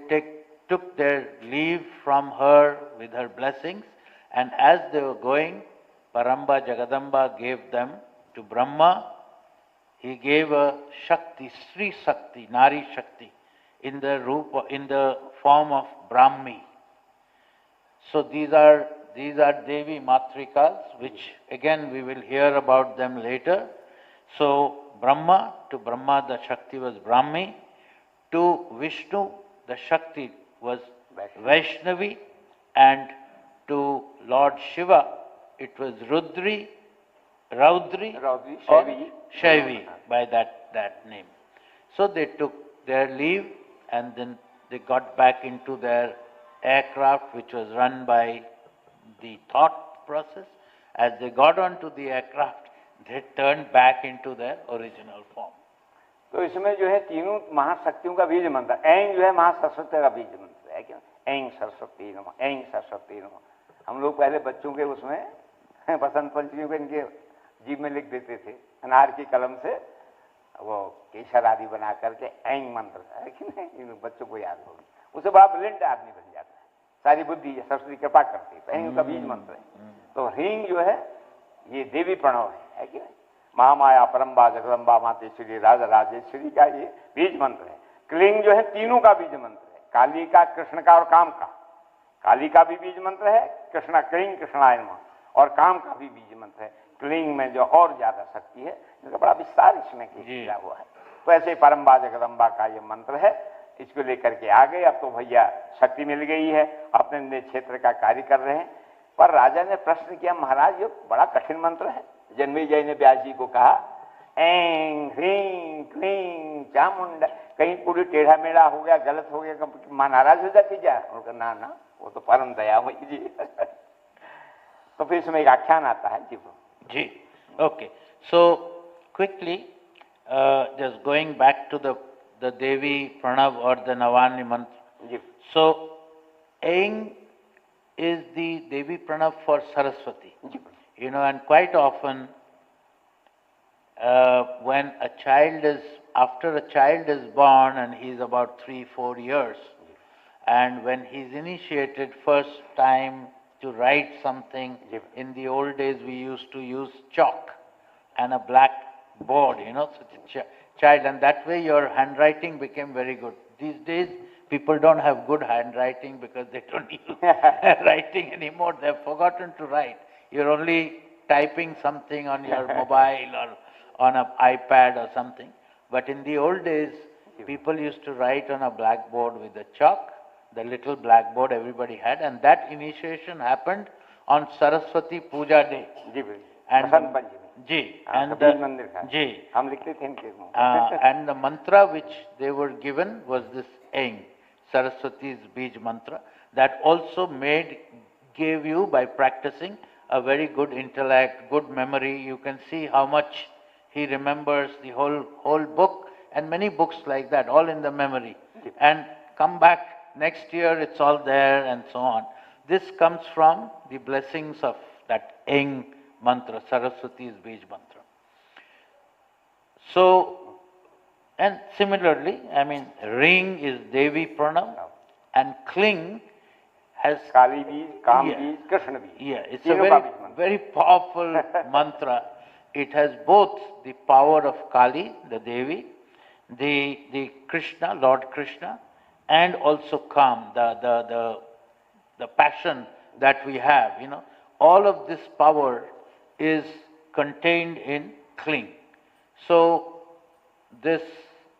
took their leave from her with her blessings, And as they were going, Paramba Jagadamba gave them to Brahma. He gave a Shakti, Sri Shakti, Nari Shakti, in the form of Brahmi. So these are Devi Matrikas, which again we will hear about them later. So Brahma, to Brahma the Shakti was Brahmi, to Vishnu the Shakti was Vaishnavi, and to Lord Shiva it was Raudri, or Shaivi by that name. So they took their leave and then they got back into their aircraft, which was run by the thought process. As they got onto the aircraft, they turned back into their original form. तो इसमें जो है तीनों महाशक्तियों का बीज मंत्र, ऐं जो है महासरस्वती का बीज मंत्र है क्या, ऐं सरस्वती नमः, ऐं सरस्वती नमः। हम लोग पहले बच्चों के उसमें बसंत पंचमी को इनके जीभ में लिख देते थे अनार की कलम से, वो केसर आदि बना करके ऐं मंत्र है कि नहीं, इन बच्चों को याद होगी, उससे बड़ा ब्रिलियंट आदमी बन जाता है, सारी बुद्धि सरस्वती कृपा करती है, तो ऐं का बीज मंत्र है। तो ह्रीं जो है ये देवी प्रणव है कि नहीं, महामाया परम्बा जगदम्बा मातेश्वरी राजा राजेश्वरी का ये बीज मंत्र है। क्लिंग जो है तीनों का बीज मंत्र है, काली का, कृष्ण का और काम का। काली का भी बीज मंत्र है, कृष्णा क्लिंग कृष्णाय नमः, और काम का भी बीज मंत्र है। क्लिंग में जो और ज्यादा शक्ति है, जिसका बड़ा विस्तार इसमें किया हुआ है। तो ऐसे परम्बा जगदम्बा का ये मंत्र है, इसको लेकर के आ गए। अब तो भैया शक्ति मिल गई है, अपने अपने क्षेत्र का कार्य कर रहे हैं। पर राजा ने प्रश्न किया, महाराज ये बड़ा कठिन मंत्र है। जन्मेजय ने व्यास जी को कहा, ऐं ह्रीं क्लीं चामुंडा, कहीं पूरी टेढ़ा मेढ़ा हो गया, गलत हो गया, मां नाराज हो जाती क्या? उनका ना ना, वो तो परम दयामयी जी। तो फिर इसमें एक आख्यान आता है जी। Okay, so quickly, just going back to the Devi Pranav or the Navani mantra. So, Aing is the Devi Pranav for Saraswati. You know, and quite often, when after a child is born and he is about 3-4 years, and when he is initiated first time to write something, in the old days we used to use chalk and a black board, you know, such a child, and that way your handwriting became very good. These days people don't have good handwriting because they don't use writing anymore. They have forgotten to write. You're only typing something on your mobile or on an iPad or something. But in the old days, people used to write on a blackboard with a chalk, the little blackboard everybody had, and that initiation happened on Saraswati Puja Day. And and the mantra which they were given was this Aing, Saraswati's Bij mantra, that also gave you, by practicing, a very good intellect, good memory. You can see how much he remembers the whole book, and many books like that, all in the memory. And come back next year, it's all there, and so on. This comes from the blessings of that Aing mantra, Saraswati's Bij mantra. So, and similarly, I mean, Ring is Devi Pranav, and Kling has Kali Bij, Kam Bij, Krishna Bij. Yeah, it's a very powerful mantra. It has both the power of Kali, the Devi, the Krishna, Lord Krishna, and also Kam, the passion that we have, you know. All of this power is contained in Kling. So this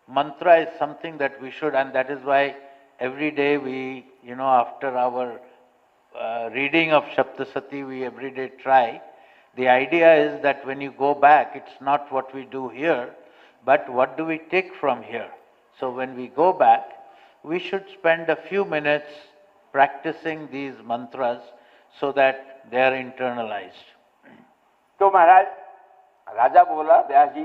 mantra is something that we should, and that is why every day we, you know, after our reading of Shaptasati, we every day try. The idea is that when you go back, it's not what we do here, but what do we take from here. So when we go back, we should spend a few minutes practicing these mantras so that they are internalized. तो महाराज, राजा बोला, व्यास जी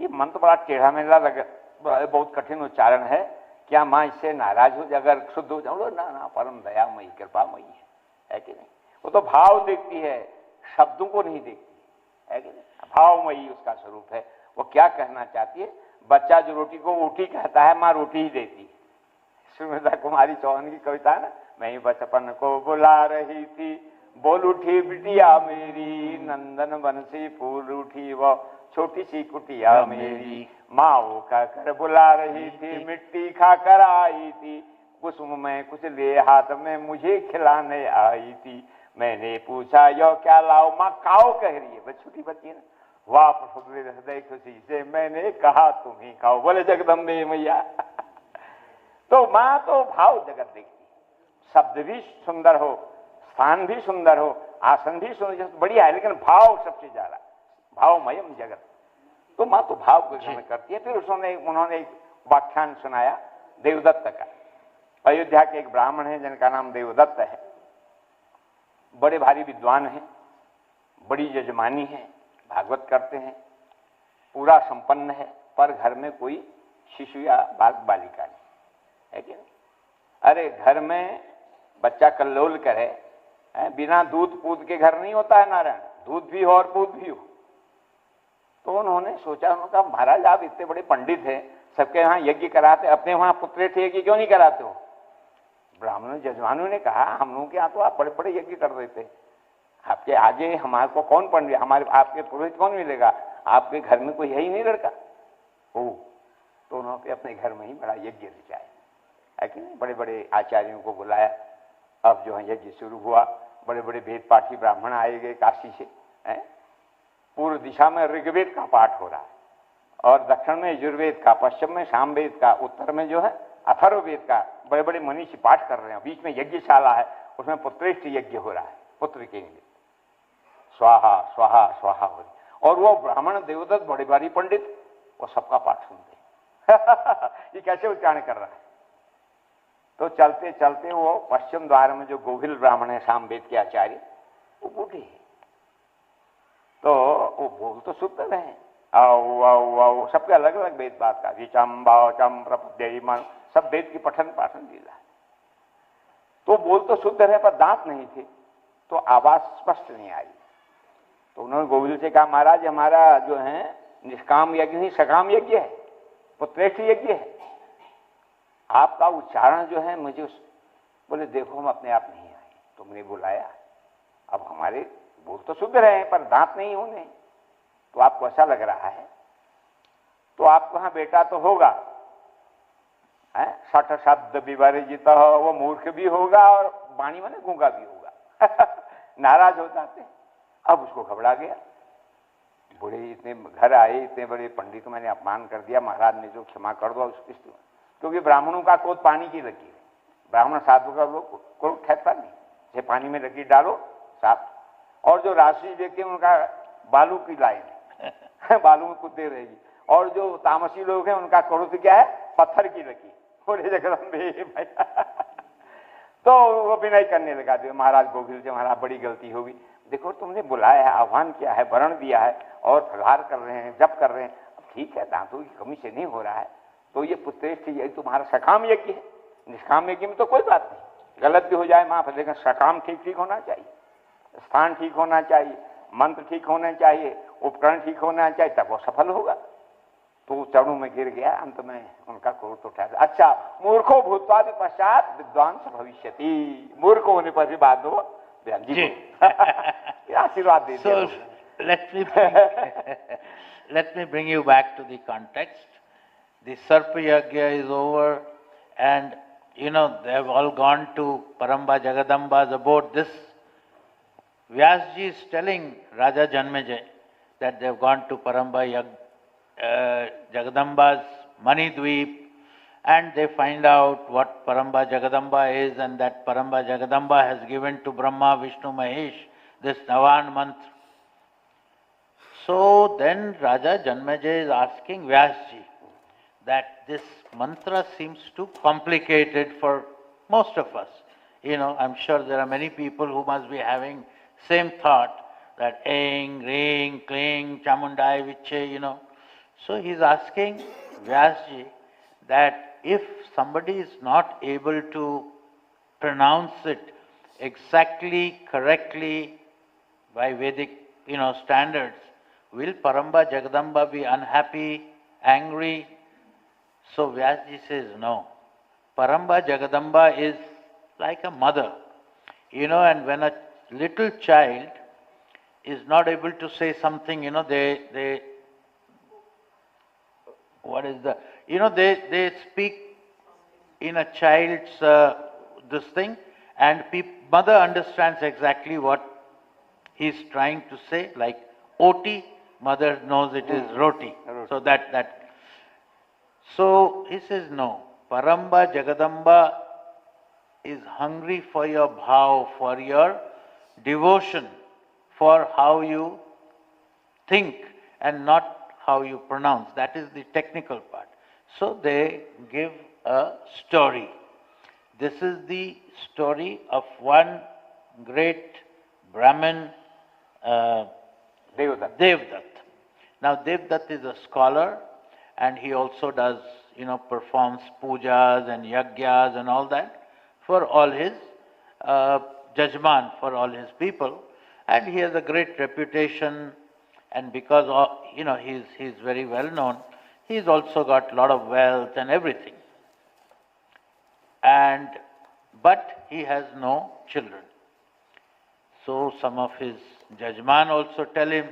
ये मंत्र बड़ा टेढ़ा मेढ़ा लगा, बहुत कठिन उच्चारण है, क्या माँ इससे नाराज हो जाए, अगर शुद्ध हो जाऊँ? ना ना, परम दयामयी कृपामयी है कि नहीं? वो तो भाव देखती है, शब्दों को नहीं देखती है कि नहीं? भावमयी उसका स्वरूप है। वो क्या कहना चाहती है? बच्चा जो रोटी को ऊटी कहता है, माँ रोटी ही देती है। सुमित्रा कुमारी चौहान की कविता है ना, मैं ही बचपन को बुला रही थी, बोल उठी बिटिया मेरी, नंदन बंसी फूल उठी वो छोटी सी कुटिया मेरी। माँ वो कहकर बुला रही थी, मिट्टी खाकर आई थी, कुसुम में कुछ ले हाथ में मुझे खिलाने आई थी। मैंने पूछा यो क्या लाओ, माँ खाओ कह रही है, बस छोटी बच्ची ना। वापस हृदय खुशी से मैंने कहा तुम ही खाओ। बोले जगदम्बे मैया। तो माँ तो भाव जगत देखती, शब्द भी सुंदर हो, स्थान भी सुंदर हो, आसन भी सुंदर, बढ़िया है, लेकिन भाव सबसे ज्यादा, भावमयम जगत। तो माँ तो भाव को ग्रहण करती है। फिर उन्होंने एक व्याख्यान सुनाया देवदत्त का। अयोध्या के एक ब्राह्मण है जिनका नाम देवदत्त है, बड़े भारी विद्वान हैं, बड़ी यजमानी है, भागवत करते हैं, पूरा संपन्न है, पर घर में कोई शिशु या बालक बालिका नहीं है कि नहीं। अरे घर में बच्चा कल्लोल करे, बिना दूध पूत के घर नहीं होता है नारायण, दूध भी हो और पूत भी हो। तो उन्होंने सोचा, उन्होंने कहा महाराज आप इतने बड़े पंडित हैं, सबके यहाँ यज्ञ कराते, अपने वहां पुत्रेष्ठ यज्ञ क्यों नहीं कराते हो? ब्राह्मणों जजमानों ने कहा हम लोगों के यहाँ तो आप बड़े बड़े यज्ञ कर देते, आपके आगे हमारे को कौन पंडित, हमारे आपके पुरोहित कौन मिलेगा, आपके घर में कोई है ही नहीं लड़का। ओ तो उन्होंने अपने घर में ही बड़ा यज्ञ रचाया है कि नहीं, बड़े बड़े आचार्यों को बुलाया। अब जो है यज्ञ शुरू हुआ, बड़े बड़े वेद पाठी ब्राह्मण आए गए काशी से। पूर्व दिशा में ऋग्वेद का पाठ हो रहा है, और दक्षिण में यजुर्वेद का, पश्चिम में सामवेद का, उत्तर में जो है अथर्ववेद का, बड़े बड़े मनीषी पाठ कर रहे हैं। बीच में यज्ञशाला है, उसमें पुत्रेष्ठ यज्ञ हो रहा है, पुत्र के लिए स्वाहा स्वाहा स्वाहा हो रही। और वो ब्राह्मण देवदत्त बड़े भारी पंडित, वो सबका पाठ सुनते ये कैसे उच्चारण कर रहा है। तो चलते चलते वो पश्चिम द्वार में जो गोविल ब्राह्मण है सामवेद के आचार्य, वो बूढ़े हैं, तो वो बोल तो शुद्ध रहे, आओ आओ आओ, सबके अलग अलग वेद बात का, विचम भावचम प्रपद्यमान, सब वेद की पठन पाठन लीला है। तो बोल तो शुद्ध रहे, पर दांत नहीं थे, तो आवाज स्पष्ट नहीं आई। तो उन्होंने गोविल से कहा महाराज हमारा जो है निष्काम यज्ञ नहीं सकाम यज्ञ है, पुत्रेष्ठ यज्ञ है, आपका उच्चारण जो है मुझे बोले देखो हम अपने आप नहीं आए, तुमने बुलाया, अब हमारे बोल तो शुद्ध रहे पर दांत नहीं होने, तो आपको ऐसा लग रहा है, तो आपको हाँ बेटा तो होगा, सठ शब्द विवर्जित हो, वो मूर्ख भी होगा और वाणी माने गूंगा भी होगा नाराज हो जाते। अब उसको घबरा गया, बूढ़े इतने घर आए, इतने बड़े पंडित, मैंने अपमान कर दिया, महाराज ने जो क्षमा कर दो उस स्थिति में, क्योंकि ब्राह्मणों का क्रोध पानी की लकीर है, ब्राह्मण साधु का लोग क्रोध ठहरता नहीं, जैसे पानी में लकीर डालो साफ। और जो राशि व्यक्ति उनका बालू की लाइन है बालू में कूदते रहेगी, और जो तामसी लोग हैं उनका क्रोध क्या है, पत्थर की लकीर। बोले जगदम्बे भैया तो वो विनय करने लगा, दे महाराज गोविल से महाराज बड़ी गलती होगी, देखो तुमने बुलाया है, आह्वान किया है, वरण दिया है, और फलाहार कर रहे हैं, जप कर रहे हैं, अब ठीक है दांतों की कमी से नहीं हो रहा है, तो ये पुत्रेष्ठ यज्ञ तुम्हारा सकाम यज्ञ है, निष्काम यज्ञ में तो कोई बात नहीं, गलत भी हो जाए माफ, लेकिन सकाम ठीक ठीक होना चाहिए, स्थान ठीक होना चाहिए, मंत्र ठीक होने चाहिए, उपकरण ठीक होना चाहिए, तब वो सफल होगा। तो चरणों में गिर गया, अंत में उनका क्रोध तो उठाया। अच्छा मूर्खो भूतवा पश्चात विद्वान भविष्यति, मूर्ख होने पर भी बात हो जी आशीर्वाद दे So let me bring you back to the context. The Sarpa Yagya is over, and you know they have all gone to Paramba Jagadamba's abode. This Vyasji is telling Raja Janmejay that they have gone to Paramba Jagadamba's Manidweep, and they find out what Paramba Jagadamba is, and that Paramba Jagadamba has given to Brahma, Vishnu, Mahesh this Navan mantra. So then Raja Janmejay is asking Vyasji that this mantra seems too complicated for most of us. You know, I'm sure there are many people who must be having same thought that Aing, Ring, Kling, Chamundai, Viche, you know. So he's asking Vyasji that if somebody is not able to pronounce it exactly, correctly by Vedic, standards, will Paramba Jagadamba be unhappy, angry? So Vyasji says no. Paramba Jagadamba is like a mother, and when a little child is not able to say something, they speak in a child's this thing, and mother understands exactly what he's trying to say, like oti, mother knows it is roti. So so he says, no, Paramba Jagadamba is hungry for your bhav, for your devotion, for how you think and not how you pronounce. That is the technical part. So they give a story. This is the story of one great Brahmin, Devdutt. Now Devdutt is a scholar, and he also does, performs pujas and yagyas and all that for all his jajman, for all his people. And he has a great reputation, and because he's very well known, he's also got a lot of wealth and everything. But he has no children. So some of his jajman also tell him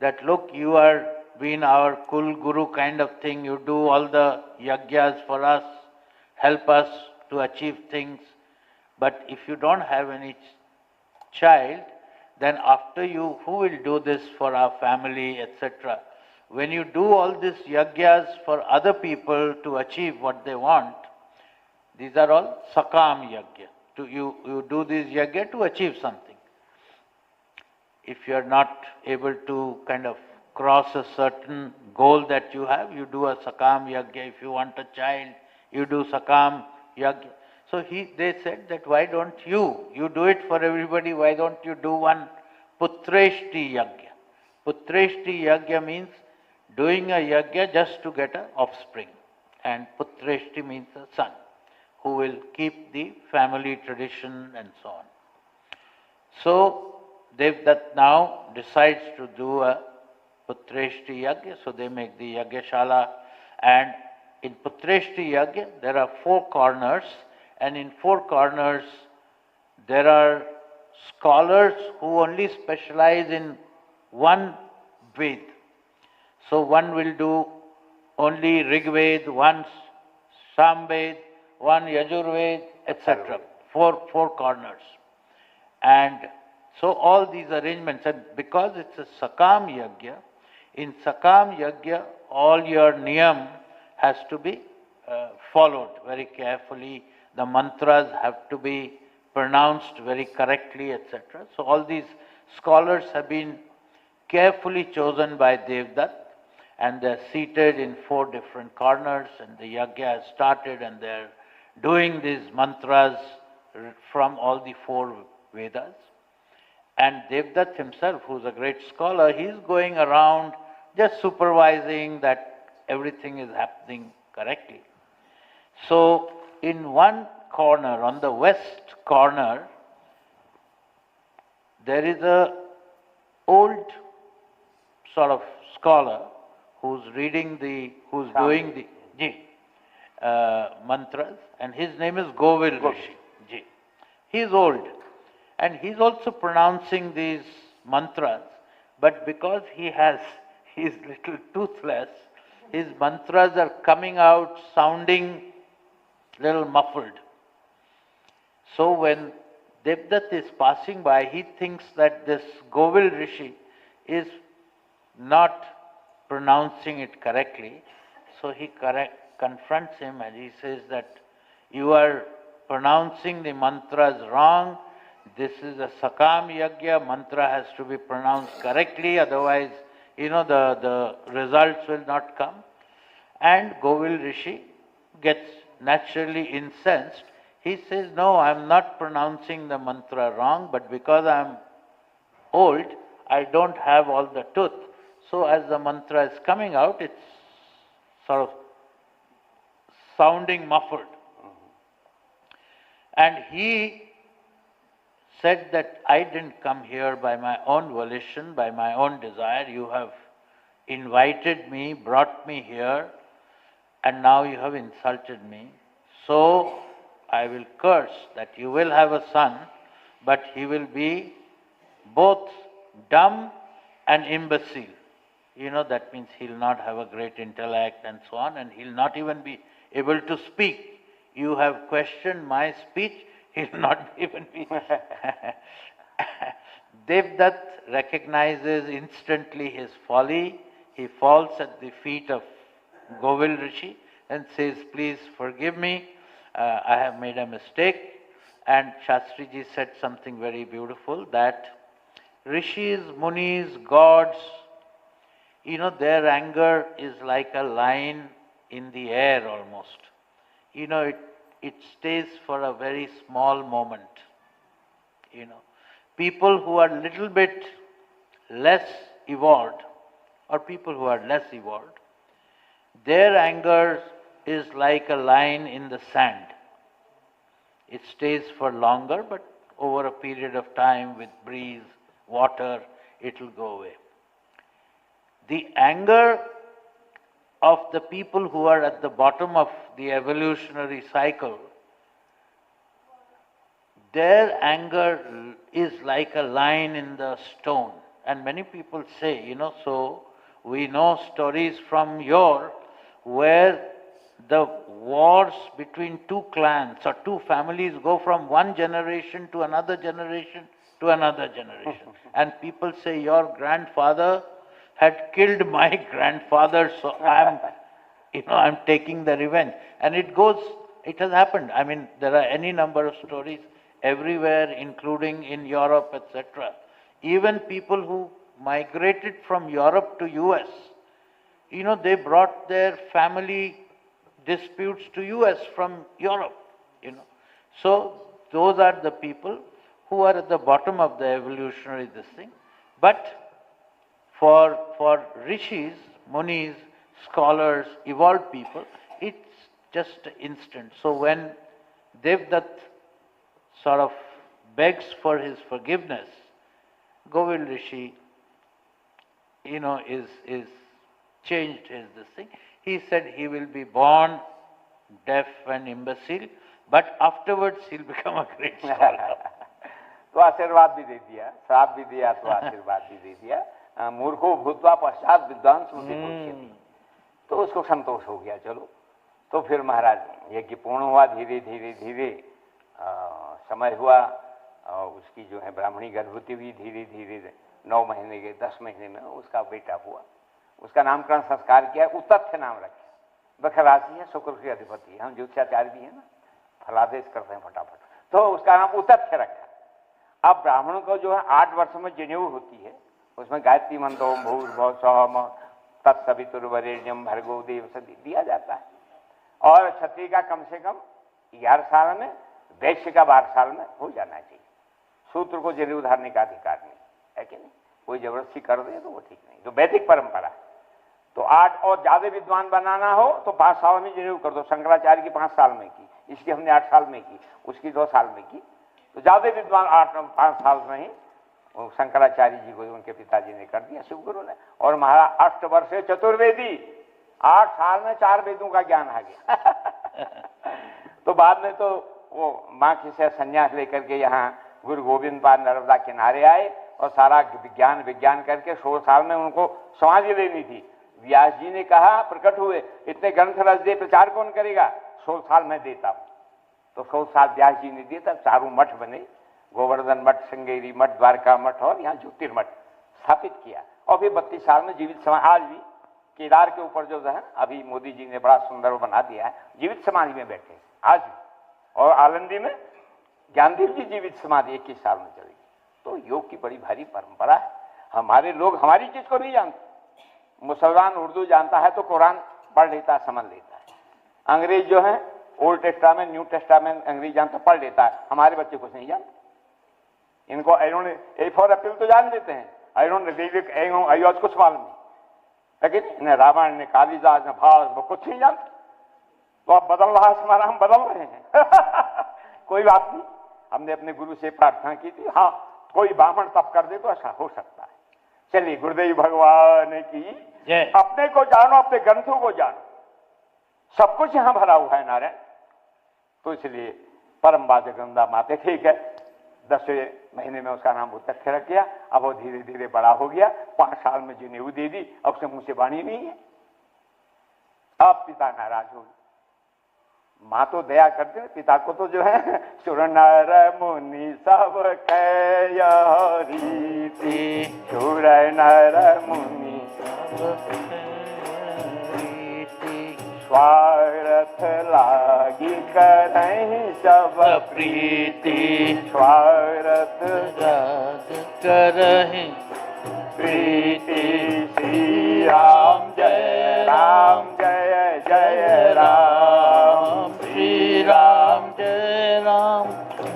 that, look, you are being our Kul Guru kind of thing, you do all the yagyas for us, help us to achieve things, but if you don't have any child, then after you, who will do this for our family, etc. When you do all these yagyas for other people to achieve what they want, these are all sakam yagya. You do this yagya to achieve something. If you are not able to kind of cross a certain goal that you have, you do a sakam yagya. If you want a child, you do sakam yagya. So they said that, why don't you do it for everybody, why don't you do one putreshti yagya? Putreshti yagya means doing a yagya just to get an offspring. And putreshti means a son, who will keep the family tradition and so on. So Devdutt now decides to do a putreshti yagya, so they make the yagyashala, and in putreshti yagya there are 4 corners, and in 4 corners there are scholars who only specialize in one Ved. So one will do only Rig Ved, one Samved, one Yajurved, etc. Four corners. And so all these arrangements, and because it's a Sakam Yagya, in Sakam Yagya all your niyam has to be followed very carefully. The mantras have to be pronounced very correctly, etc. So all these scholars have been carefully chosen by Devdutt, and they're seated in 4 different corners, and the yagya has started, and they're doing these mantras from all the 4 Vedas. And Devdutt himself, who's a great scholar, he's going around just supervising that everything is happening correctly. So in one corner, on the west corner, there is a old sort of scholar who's doing the mantras, and his name is Govil Rishi. He is old, and he's also pronouncing these mantras, but because he's little toothless, his mantras are coming out sounding little muffled. So when Devdutt is passing by, he thinks that this Govil Rishi is not pronouncing it correctly. So he confronts him and he says that you are pronouncing the mantras wrong. This is a Sakam Yagya, mantra has to be pronounced correctly, otherwise, the results will not come. And Govil Rishi gets naturally incensed. He says, no, I am not pronouncing the mantra wrong, but because I am old, I don't have all the tooth. So as the mantra is coming out, it's sort of sounding muffled. And he said that I didn't come here by my own volition, by my own desire. You have invited me, brought me here, and now you have insulted me. So I will curse that you will have a son, but he will be both dumb and imbecile. You know, that means he'll not have a great intellect and so on, and he'll not even be able to speak. You have questioned my speech, he'll not even be. Devdutt recognizes instantly his folly. He falls at the feet of Govil Rishi and says, please forgive me, I have made a mistake. And Shastriji said something very beautiful, that Rishis, Munis, gods, you know, their anger is like a line in the air almost. You know, it stays for a very small moment. You know, people who are little bit less evolved, or people who are less evolved, their anger is like a line in the sand. It stays for longer, but over a period of time with breeze, water, it will go away. The anger of the people who are at the bottom of the evolutionary cycle, their anger is like a line in the stone. And many people say, you know, so we know stories from yore where the wars between two clans or two families go from one generation to another generation to another generation. And people say, your grandfather had killed my grandfather, so I'm taking the revenge. And it has happened. I mean, there are any number of stories everywhere, including in Europe, etc. Even people who migrated from Europe to US, you know, they brought their family disputes to US from Europe, you know. So those are the people who are at the bottom of the evolutionary this thing. But for rishis, munis, scholars, evolved people, it's just instant. So when Devdutt sort of begs for his forgiveness, Govil Rishi, you know, is changed his this thing. He said he will be born deaf and imbecile, but afterwards he'll become a great scholar. तो आशीर्वाद भी दे दिया, श्राप भी दिया, तो आशीर्वाद भी दे दिया, मूर्खो भूतवा पश्चात विद्वान स्मृति, तो उसको संतोष हो गया। चलो, तो फिर महाराज यज्ञ पूर्ण हुआ, धीरे धीरे धीरे समय हुआ, उसकी जो है ब्राह्मणी गर्भवती हुई, धीरे धीरे 9 महीने के 10 महीने में उसका बेटा हुआ। उसका नामकरण संस्कार किया, उतथ्य नाम रखे। वक्र राशि है, शुक्र के अधिपति है, हम ज्योतिषाचार्य भी है ना, फलादेश करते हैं फटाफट, तो उसका नाम उतथ्य रखा। अब ब्राह्मणों को जो है 8 वर्ष में जनेऊ होती है, उसमें गायत्री मंत्र ओम भूर्भुवः स्वः तत्सवितुर्वरेण्यं भर्गो देवस्य दिया जाता है। और क्षत्रिय का कम से कम 11 साल में, वैश्य का 12 साल में हो जाना चाहिए। सूत्र को जनेऊ धारने का अधिकार नहीं है कि नहीं, कोई जबरदस्ती कर दे तो वो ठीक नहीं, तो वैदिक परंपरा। तो 8 और ज्यादा विद्वान बनाना हो तो 5 साल में जनेऊ कर दो। शंकराचार्य की 5 साल में की, इसकी हमने 8 साल में की, उसकी 2 साल में की, तो ज्यादा विद्वान 5 साल में ही शंकराचार्य जी को उनके पिताजी ने कर दिया, शिवगुरु ने। और महाराज 8 वर्ष चतुर्वेदी, 8 साल में 4 वेदों का ज्ञान आ गया। तो बाद में तो वो माँ से संन्यास लेकर के यहाँ गुरु गोविंद पाद नर्मदा किनारे आए और सारा विज्ञान करके 16 साल में उनको समाधि लेनी थी। व्यास जी ने कहा, प्रकट हुए, इतने ग्रंथ रच दे, प्रचार कौन करेगा, 16 साल में देता हूं। तो 16 साल व्यास जी ने दिए, तब चारों मठ बने, गोवर्धन मठ, श्रृंगेरी मठ, द्वारका मठ और यहाँ ज्योतिर्मठ स्थापित किया। और फिर 32 साल में जीवित समाधि, आज भी केदार के ऊपर जो है अभी मोदी जी ने बड़ा सुंदर बना दिया है, जीवित समाधि में बैठे आज भी। और आलंदी में ज्ञानदेव जी जीवित समाधि 21 साल में चलेगी। तो योग की बड़ी भारी परंपरा है। हमारे लोग हमारी चीज को नहीं जानते। मुसलमान उर्दू जानता है तो कुरान पढ़ लेता है, समझ लेता है। अंग्रेज जो है ओल्ड टेस्टामेंट, न्यू टेस्टामेंट अंग्रेज जानता, पढ़ लेता है। हमारे बच्चे कुछ नहीं जानते। इनको ए फॉर एप्पल तो जान लेते हैं, आई कुछ मालूम नहीं, लेकिन इन्हें रावण ने, कालिदास ने, भास, वो कुछ नहीं जानते। तो अब बदल रहा है हमारा, हम बदल रहे हैं। कोई बात नहीं, हमने अपने गुरु से प्रार्थना की थी, हाँ कोई ब्राह्मण तप कर दे तो ऐसा हो सकता है। चलिए, गुरुदेव भगवान की अपने को जानो, अपने ग्रंथों को जानो, सब कुछ यहां भरा हुआ है नारायण। तो इसलिए परम बाजगंधा माते, ठीक है, 10वें महीने में उसका नाम उतथ्य रख दिया। अब वो धीरे धीरे बड़ा हो गया, 5 साल में जनेऊ दे दी, अब उसके मुंह से वाणी नहीं है। अब पिता नाराज हो गए। माँ तो दया करते हैं, पिता को तो जो है सुर नर मुनि सब कह रीति, सुर नर मुनि स्वार्थ लागी करहि सब प्रीति, स्वार्थ करहि प्रीति। श्री राम जय राम, जय जय राम, श्री राम जय राम,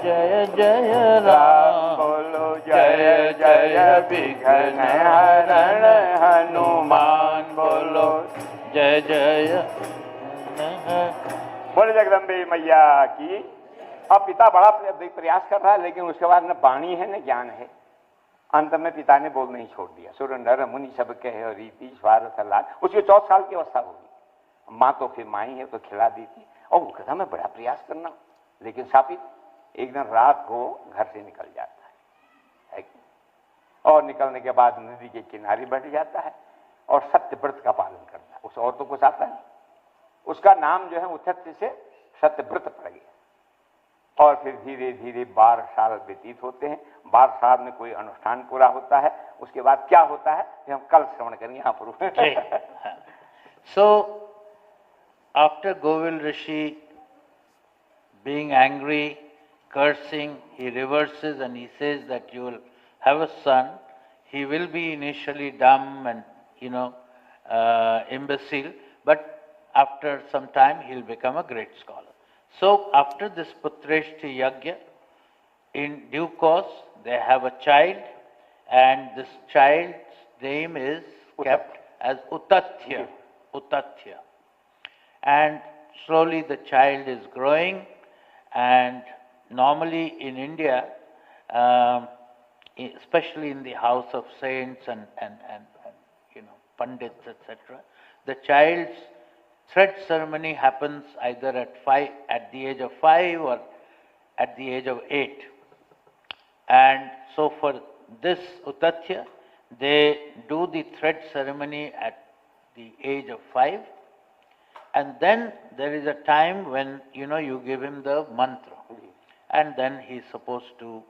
जय जय राम। बोलो जय जय विघ्न हरण हनुमान, बोलो जय जय। बोले जगदम्बे मैया की। अब पिता बड़ा प्रयास कर रहा है, लेकिन उसके बाद न वाणी है न ज्ञान है। अंत में पिता ने बोलना ही छोड़ दिया। सुर नर मुनि सब कहे रीति, स्वार्थ लाग। उसके 14 साल की अवस्था होगी। माँ तो फिर माँ ही है, तो खिला दी थी। और वो कहता मैं बड़ा प्रयास करना, लेकिन शापित एक दिन रात को घर से निकल जाता है कि? और निकलने के बाद नदी के किनारे बैठ जाता है और सत्यव्रत का पालन करता है। उस और तो कुछ आता नहीं। उसका नाम जो है उतथ्य से सत्यव्रत पड़ गया। और फिर धीरे धीरे 12 साल व्यतीत होते हैं। 12 साल में कोई अनुष्ठान पूरा होता है। उसके बाद क्या होता है कि हम कल श्रवण करेंगे। यहाँ पर So, after Govil Rishi being angry, cursing, he reverses and he says that you will have a son. He will be initially dumb and, imbecile, but after some time he'll become a great scholar. So, after this Putreshti Yagya, in due course, they have a child, and this child's name is kept as Utathya. Utathya. And slowly the child is growing, and normally in India, especially in the house of saints and pandits, etc., the child's thread ceremony happens either at the age of 5 or at the age of 8. And so for this Utathya, they do the thread ceremony at the age of 5, and then there is a time when you give him the mantra, and then he's supposed to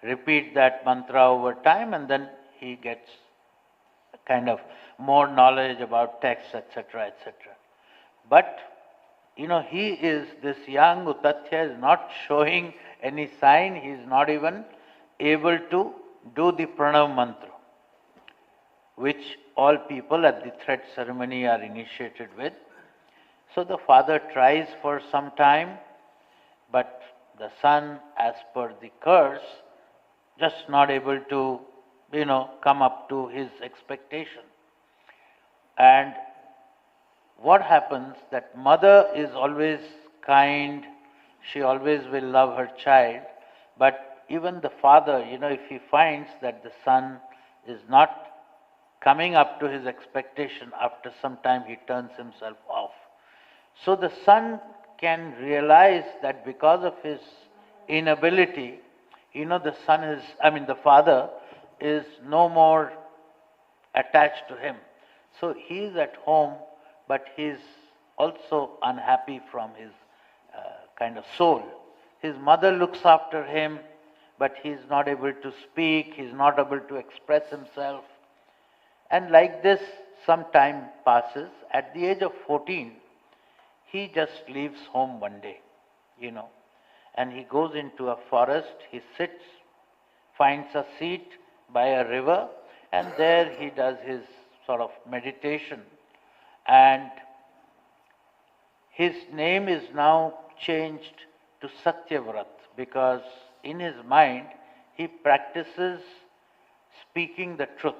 repeat that mantra over time, and then he gets kind of more knowledge about texts, etc., etc. But he is, this young Utathya is not showing any sign. He is not even able to do the Pranav mantra, which all people at the thread ceremony are initiated with. So the father tries for some time, but the son, as per the curse, just not able to, come up to his expectation. And what happens, that mother is always kind, she always will love her child, but even the father, if he finds that the son is not coming up to his expectation, after some time he turns himself off. So the son can realize that because of his inability, the father is no more attached to him. So he is at home, but he is also unhappy from his kind of soul. His mother looks after him, but he is not able to speak, he is not able to express himself. And like this, some time passes. At the age of 14, he just leaves home one day, and he goes into a forest, he sits, finds a seat by a river, and there he does his sort of meditation. And his name is now changed to Satyavrat, because in his mind he practices speaking the truth.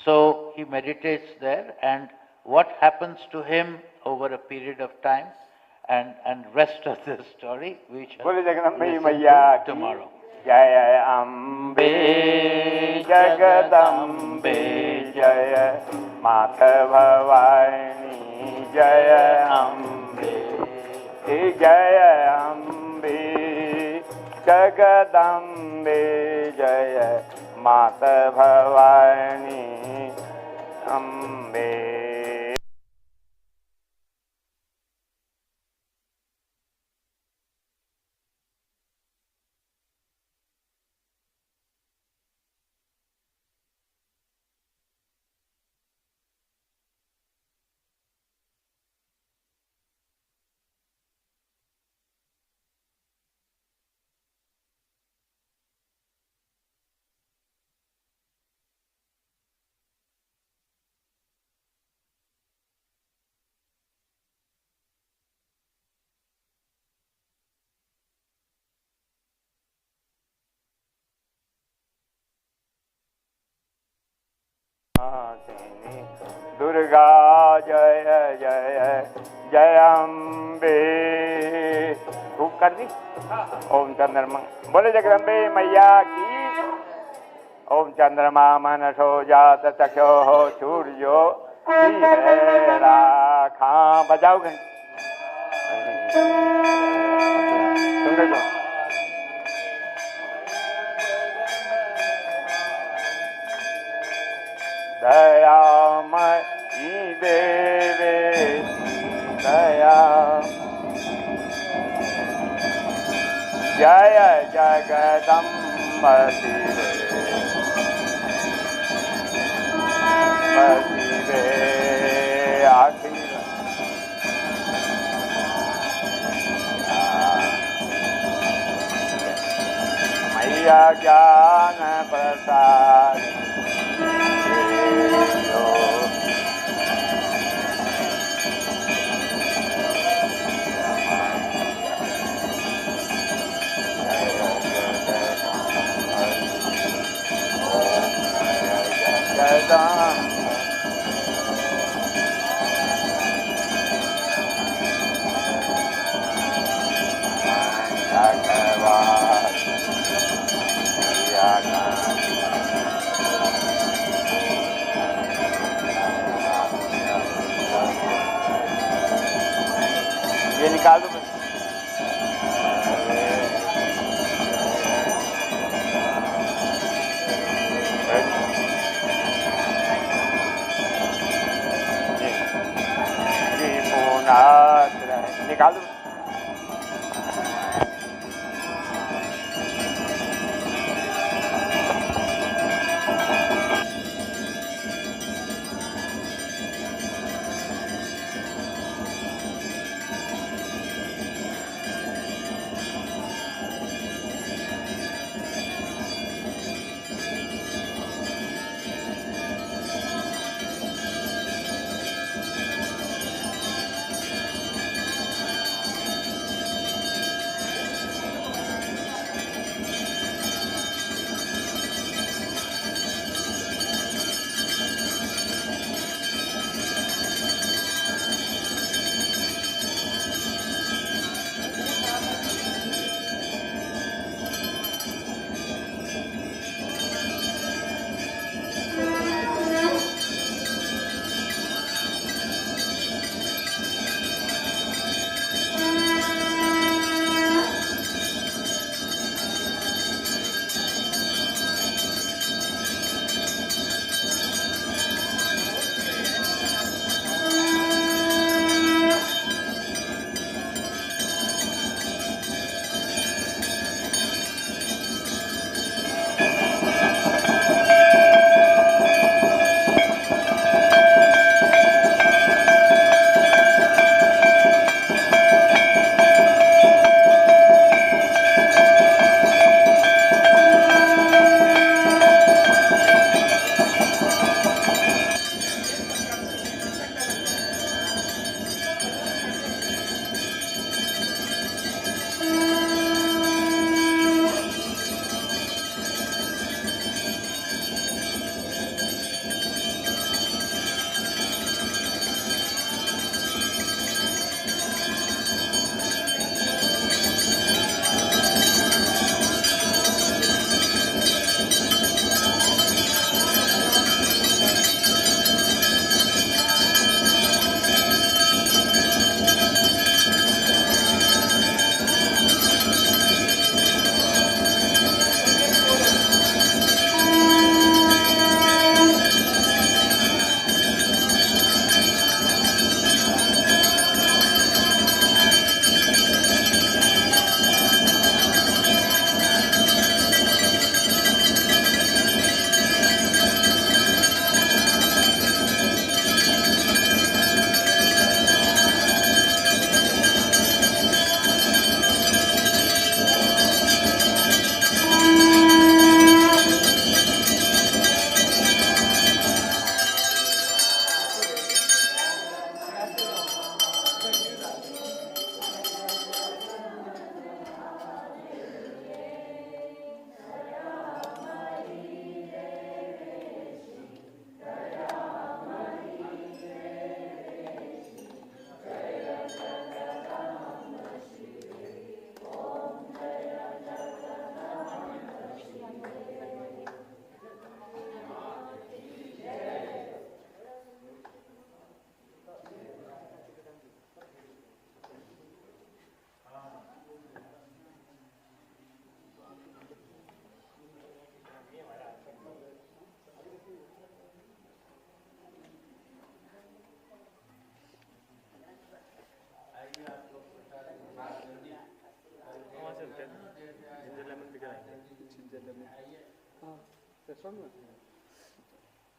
So he meditates there, and what happens to him over a period of time, and rest of the story we shall listen to tomorrow. Jaya Ambe Jagadambe Jaya Mata Bhavani Jaya Ambe Jaya Ambe Jagdambe जय मात भवानी अम्बे। दुर्गा जय जय जय अम्बे। खूब कर दी। ओम चंद्रमा बोले जगदम्बे मैया की। ओम चंद्रमा मनसो जात चक्षो सूर्यो श्री राखा। बजाओ घंटी। सुन रहे हो? दयामयी देवे दया। जय जगदम्ब शिवे शिवे अखिल। मैया ज्ञान प्रसाद ये निकाल दो। निकाल दो।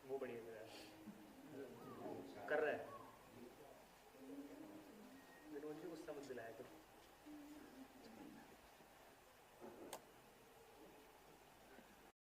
वो बढ़िया